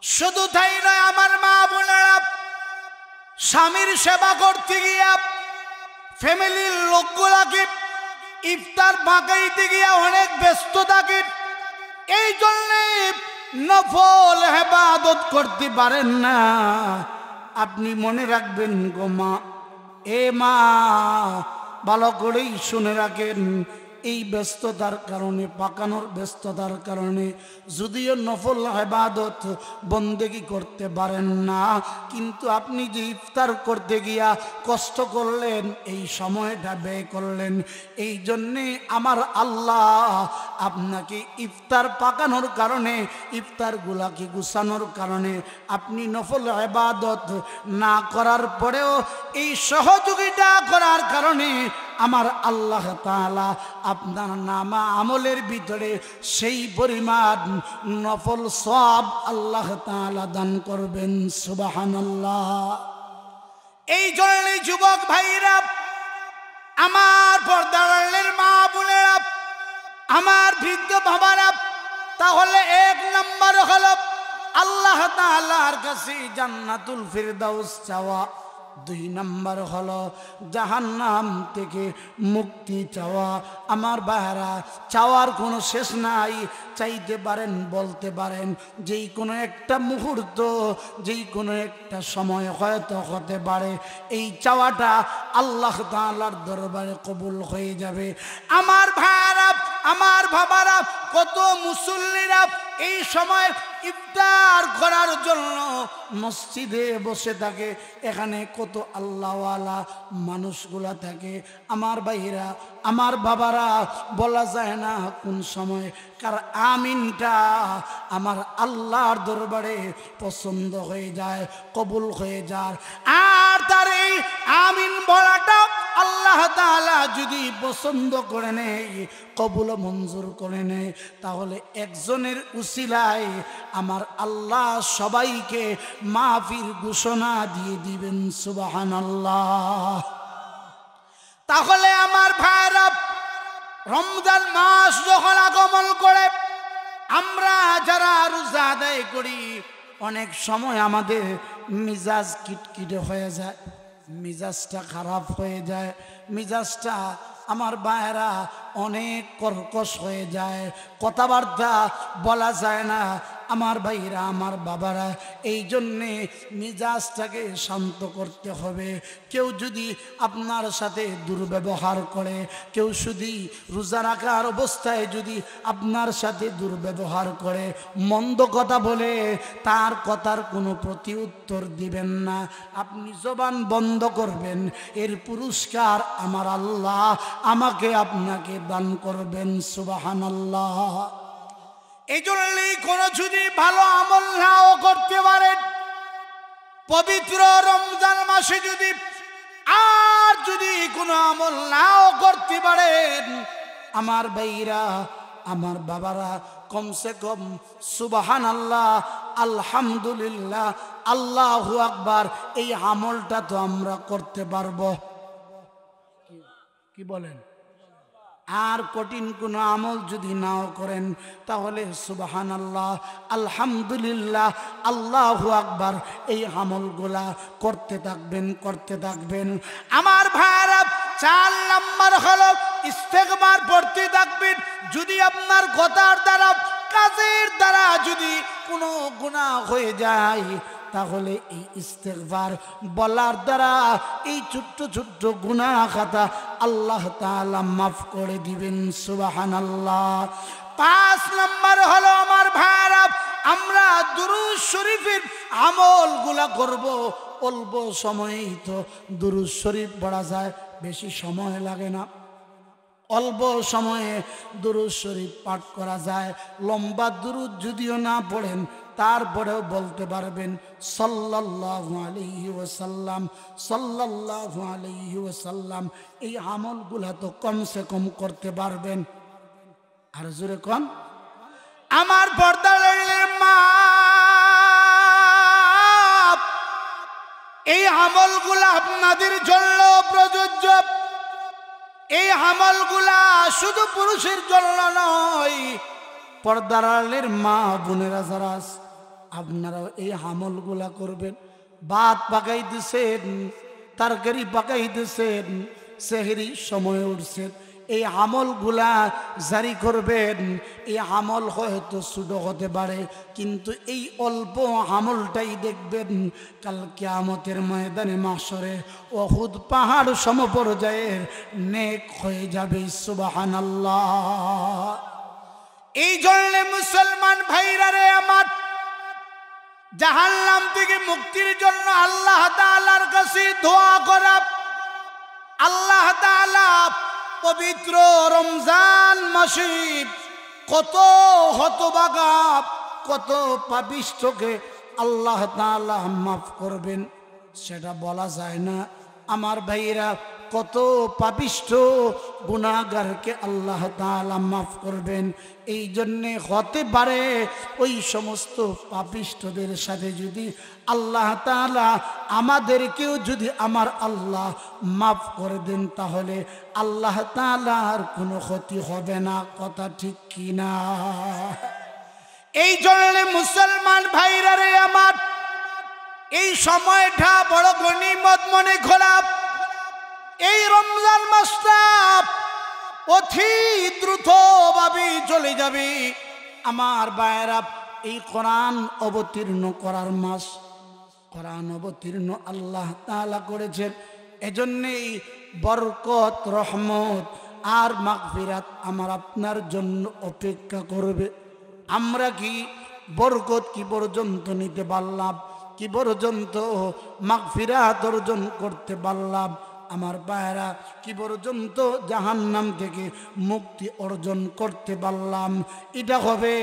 শুধু তাই নয় আমার মা বোনেরা, স্বামীর সেবা করতে গিয়া ফ্যামিলির লোকগুলাকে ইফতার পাকাইতে গিয়া অনেক ব্যস্ত থাকে, এই জন্যে নফল ইবাদত করতে পারেন না। আপনি মনে রাখবেন গো মা, এ মা, ভালো করেই শুনে রাখেন, এই ব্যস্ততার কারণে, পাকানোর ব্যস্ততার কারণে যদিও নফল ইবাদত বন্দেগি করতে পারেন না, কিন্তু আপনি যে ইফতার করতে গিয়া কষ্ট করলেন, এই সময়টা ব্যয় করলেন, এই জন্যে আমার আল্লাহ আপনাকে ইফতার পাকানোর কারণে, ইফতারগুলাকে গুছানোর কারণে, আপনি নফল ইবাদত না করার পরেও এই সহযোগিতা করার কারণে আমার আল্লাহ তাআলা আপনার নামা আমলের ভিতরে সেই পরিমাণ নফল সওয়াব আল্লাহ তাআলা দান করবেন সুবহানাল্লাহ। এই জন্যই যুবক ভাইরা, আমার পর্দার মা বোনেরা, আমার বৃদ্ধ বাবারা, তাহলে এক নম্বর হলো আল্লাহ তাআলার কাছে জান্নাতুল ফিরদাউস চাওয়া। দুই নম্বর হলো জাহান্নাম থেকে মুক্তি চাওয়া। আমার ভাইরা, চাওয়ার কোনো শেষ নাই। চাইতে পারেন, বলতে পারেন, যেই কোনো একটা মুহূর্ত, যেই কোনো একটা সময় হয়তো হতে পারে এই চাওয়াটা আল্লাহ তাআলার দরবারে কবুল হয়ে যাবে। আমার ভাইরা, আমার বাবারা, কত মুসল্লিরা এই সময় ইফতার করার জন্য মসজিদে বসে থাকে। এখানে কত আল্লাহওয়ালা মানুষগুলা থাকে। আমার ভাইরা, আমার বাবারা, বলা যায় না কোন সময় কার আমিনটা আমার আল্লাহর দরবারে পছন্দ হয়ে যায়, কবুল হয়ে যায়। আর তার এই আমিন বলাটা আল্লাহ তাআলা যদি পছন্দ করে নেয়, কবুল মঞ্জুর করে নেয়, তাহলে একজনের উসিলায় আমার আল্লাহ সবাইকে মাফির ঘোষণা দিয়ে দিবেন সুবহানাল্লাহ। তাহলে আমার ভাইরা, রমজান মাস যখন আগমন করে আমরা যারা রোজা আদায় করি, অনেক সময় আমাদের মিজাজ কিটকিটে হয়ে যায়, মিজাজটা খারাপ হয়ে যায়, মিজাজটা আমার ভাইরা অনেক কর্কশ হয়ে যায়, কথাবার্তা বলা যায় না। আমার ভাইরা, আমার বাবারা, এই জন্যে মিজাজটাকে শান্ত করতে হবে। কেউ যদি আপনার সাথে দুর্ব্যবহার করে, কেউ যদি রোজা রাখার অবস্থায় যদি আপনার সাথে দুর্ব্যবহার করে, মন্দ কথা বলে, তার কথার কোনো প্রতি উত্তর দিবেন না। আপনি জবান বন্ধ করবেন। এর পুরস্কার আমার আল্লাহ আমাকে আপনাকে দান করবেন সুবহানাল্লাহ। এই জন্যই কোনো যদি ভালো আমল নাও করতে পারেন, পবিত্র রমজান মাসে যদি আর যদি কোনো আমল নাও করতে পারেন, আমার ভাইরা, আমার বাবারা, কমসে কম সুবহানাল্লাহ, আলহামদুলিল্লাহ, আল্লাহু আকবার, এই আমলটা তো আমরা করতে পারবো। কি বলেন? আর কঠিন কোনো আমল যদি নাও করেন, তাহলে সুবহানাল্লাহ, আলহামদুলিল্লাহ, আল্লাহু আকবার, এই আমলগুলা করতে থাকবেন, করতে থাকবেন। আমার ভাইরা, 4 নম্বর হলো ইস্তেগফার পড়তে থাকবেন। যদি আপনার কথার দ্বারা, কাজের দ্বারা যদি কোনো গুনাহ হয়ে যায়, তাহলে এই ইস্তেগফার বলার দ্বারা এই ছোট্ট ছোট্ট গুনাহ খাতা আল্লাহ তাআলা মাফ করে দিবেন সুবহানাল্লাহ। 5 নম্বর হলো আমার ভাইরা, আমরা দুরূদ শরীফের আমলগুলা করব। অল্প সময়েই তো দুরূদ শরীফ পড়া যায়, বেশি সময় লাগে না। অল্প সময়ে দুরূদ শরীফ পাঠ করা যায়। লম্বা দুরূদ যদিও না পড়েন, তারপরেও বলতে পারবেন সাল্লাল্লাহু আলাইহি ওয়াসাল্লাম, সাল্লাল্লাহু আলাইহি ওয়াসাল্লাম। এই আমলগুলা তো কমসে কম করতে পারবেন। আর জোরে কোন আমার পর্দার মা, এই আমলগুলা আপনাদের জন্য প্রযোজ্য। এই আমলগুলা শুধু পুরুষের জন্য নয়, পর্দার আড়ালের মা বোনেরা যারা আপনারাও এই আমলগুলা করবেন। ভাত পাকাইতেছেন, তরকারি পাকাইতেছেন, সেহরি সময় উঠছেন, এই আমলগুলা জারি করবেন। এই আমল হয়তো ছোট হতে পারে, কিন্তু এই অল্প আমলটাই দেখবেন কাল কিয়ামতের ময়দানে মাহশরে উহুদ পাহাড় সমপর্যায়ের নেক হয়ে যাবে সুবহানাল্লাহ। এই জন্য মুসলমান ভাইরা রে আমার, জাহান্নাম থেকে মুক্তির জন্য আল্লাহ তাআলার কাছে দোয়া করা। আল্লাহ তাআলা পবিত্র রমজান মাসে কত হতভাগা, কত পাপিষ্ঠকে আল্লাহ তাআলা মাফ করবেন, সেটা বলা যায় না। আমার ভাইরা, কত পাপিষ্ঠ গুনাহগারকে আল্লাহ তাআলা মাফ করবেন। এই জন্যে হতে পারে ওই সমস্ত পাপিষ্ঠদের সাথে যদি আল্লাহ তাআলা আমাদেরকেও যদি আমার আল্লাহ মাফ করে দেন, তাহলে আল্লাহ তাআলার কোনো ক্ষতি হবে না। কথা ঠিক কি না? এই জন্য মুসলমান ভাইরা রে আমার, এই সময়টা বড় গনিমত মনে করা। এই রমজান মাসটা অতি দ্রুত ভাবে চলে যাবে আমার ভাইরা। এই কোরআন অবতীর্ণ করার মাস, কোরআন অবতীর্ণ আল্লাহ তাআলা করেছেন। এজন্যই বরকত, রহমত আর মাগফিরাত আমার আপনার জন্য অপেক্ষা করবে। আমরা কি বরকত কি পর্যন্ত নিতে পারলাম? কি পর্যন্ত মাগফিরাত অর্জন করতে পারলাম? আমার ভাইরা, কি পর্যন্ত জাহান্নাম থেকে মুক্তি অর্জন করতে পারলাম? এটা হবে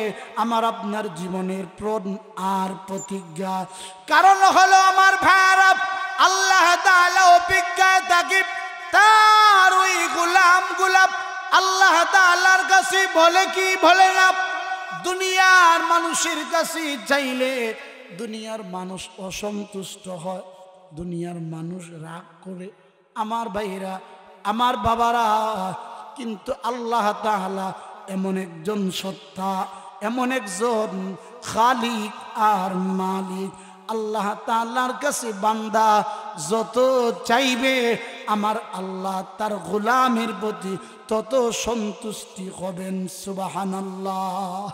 আমার আপনার জীবনের প্রণ আর প্রতিজ্ঞা। কারণ হলো আমার ভাইরা, আল্লাহ তাআলা অপেক্ষায় থাকে তার ওই গোলাম আল্লাহ তাআলার কাছে বলে কি বলে না। দুনিয়ার মানুষের কাছে চাইলে দুনিয়ার মানুষ অসন্তুষ্ট হয়, দুনিয়ার মানুষ রাগ করে। আমার ভাইরা, আমার বাবারা, কিন্তু আল্লাহ তাআলা এমন একজন সত্তা, এমন একজন খালিক আর মালিক। আল্লাহ তাআলার কাছে বান্দা যত চাইবে আমার আল্লাহ তার গোলামের প্রতি তত সন্তুষ্টি হবেন। সুবহানাল্লাহ।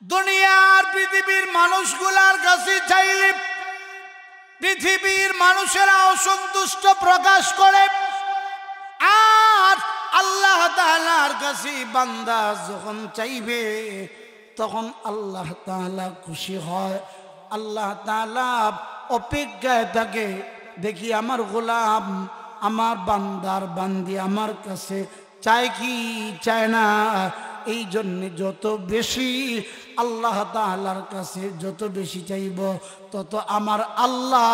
দুনিয়ার পৃথিবীর মানুষগুলার কাছে চাইলে পৃথিবীর মানুষেরা অসন্তুষ্ট প্রকাশ করে, আর আল্লাহ তাআলার কাছে বান্দা যখন চাইবে তখন আল্লাহ তাআলা খুশি হয়। আল্লাহ তাআলা অপেক্ষায় থাকে, দেখি আমার গোলাম, আমার বান্দার বান্দি আমার কাছে চায় কি চায় না। এই জন্যে যত বেশি আল্লাহ তাআলার কাছে যত বেশি চাইব, তত আমার আল্লাহ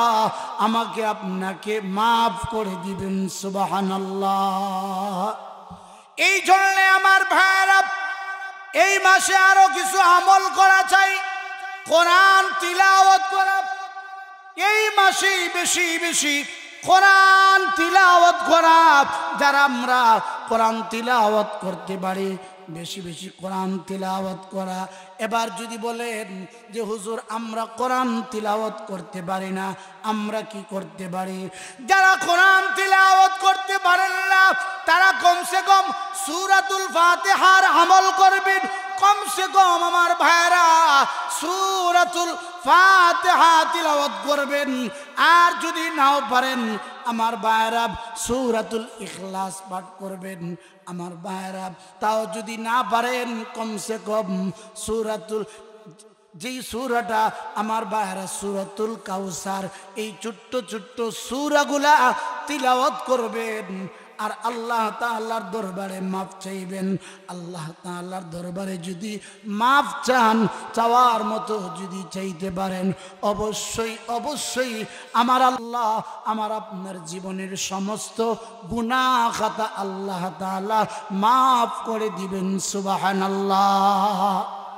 আমাকে আপনাকে মাফ করে দিবেন। সুবহানাল্লাহ। এই জন্যে আমার ভাইরা, এই মাসে আরো কিছু আমল করা চাই, কোরআন তিলাওয়াত করা। এই মাসে বেশি বেশি কোরআন তিলাওয়াত করা। যারা আমরা কোরআন তিলাওয়াত করতে পারি, বেশি বেশি কোরআন তিলাওয়াত করা। এবার যদি বলেন যে হুজুর আমরা কোরআন তিলাওয়াত করতে পারি না, আমরা কি করতে পারি? যারা কোরআন তিলাওয়াত করতে পারেন না তারা কমসে কম সূরাতুল ফাতিহার আমল করবেন। কমসে কম আমার ভাইরা সূরাতুল ফাতিহা তিলাওয়াত করবেন। আর যদি নাও পারেন আমার ভাইরা সূরাতুল ইখলাস পাঠ করবেন। আমার ভাইরা তাও যদি না পারেন কমসে কম সূরাতুল, যেই সূরাটা আমার ভাইরা সূরাতুল কাউসার, এই ছোট্ট ছোট্ট সূরাগুলা তিলাওয়াত করবেন। আর আল্লাহ তাআলার দরবারে মাফ চাইবেন। আল্লাহ তাআলার দরবারে যদি মাফ চান, চাওয়ার মতো যদি চাইতে পারেন, অবশ্যই অবশ্যই আমার আল্লাহ আমার আপনার জীবনের সমস্ত গুনাহ খাতা আল্লাহ তাআলা মাফ করে দিবেন। সুবহানাল্লাহ।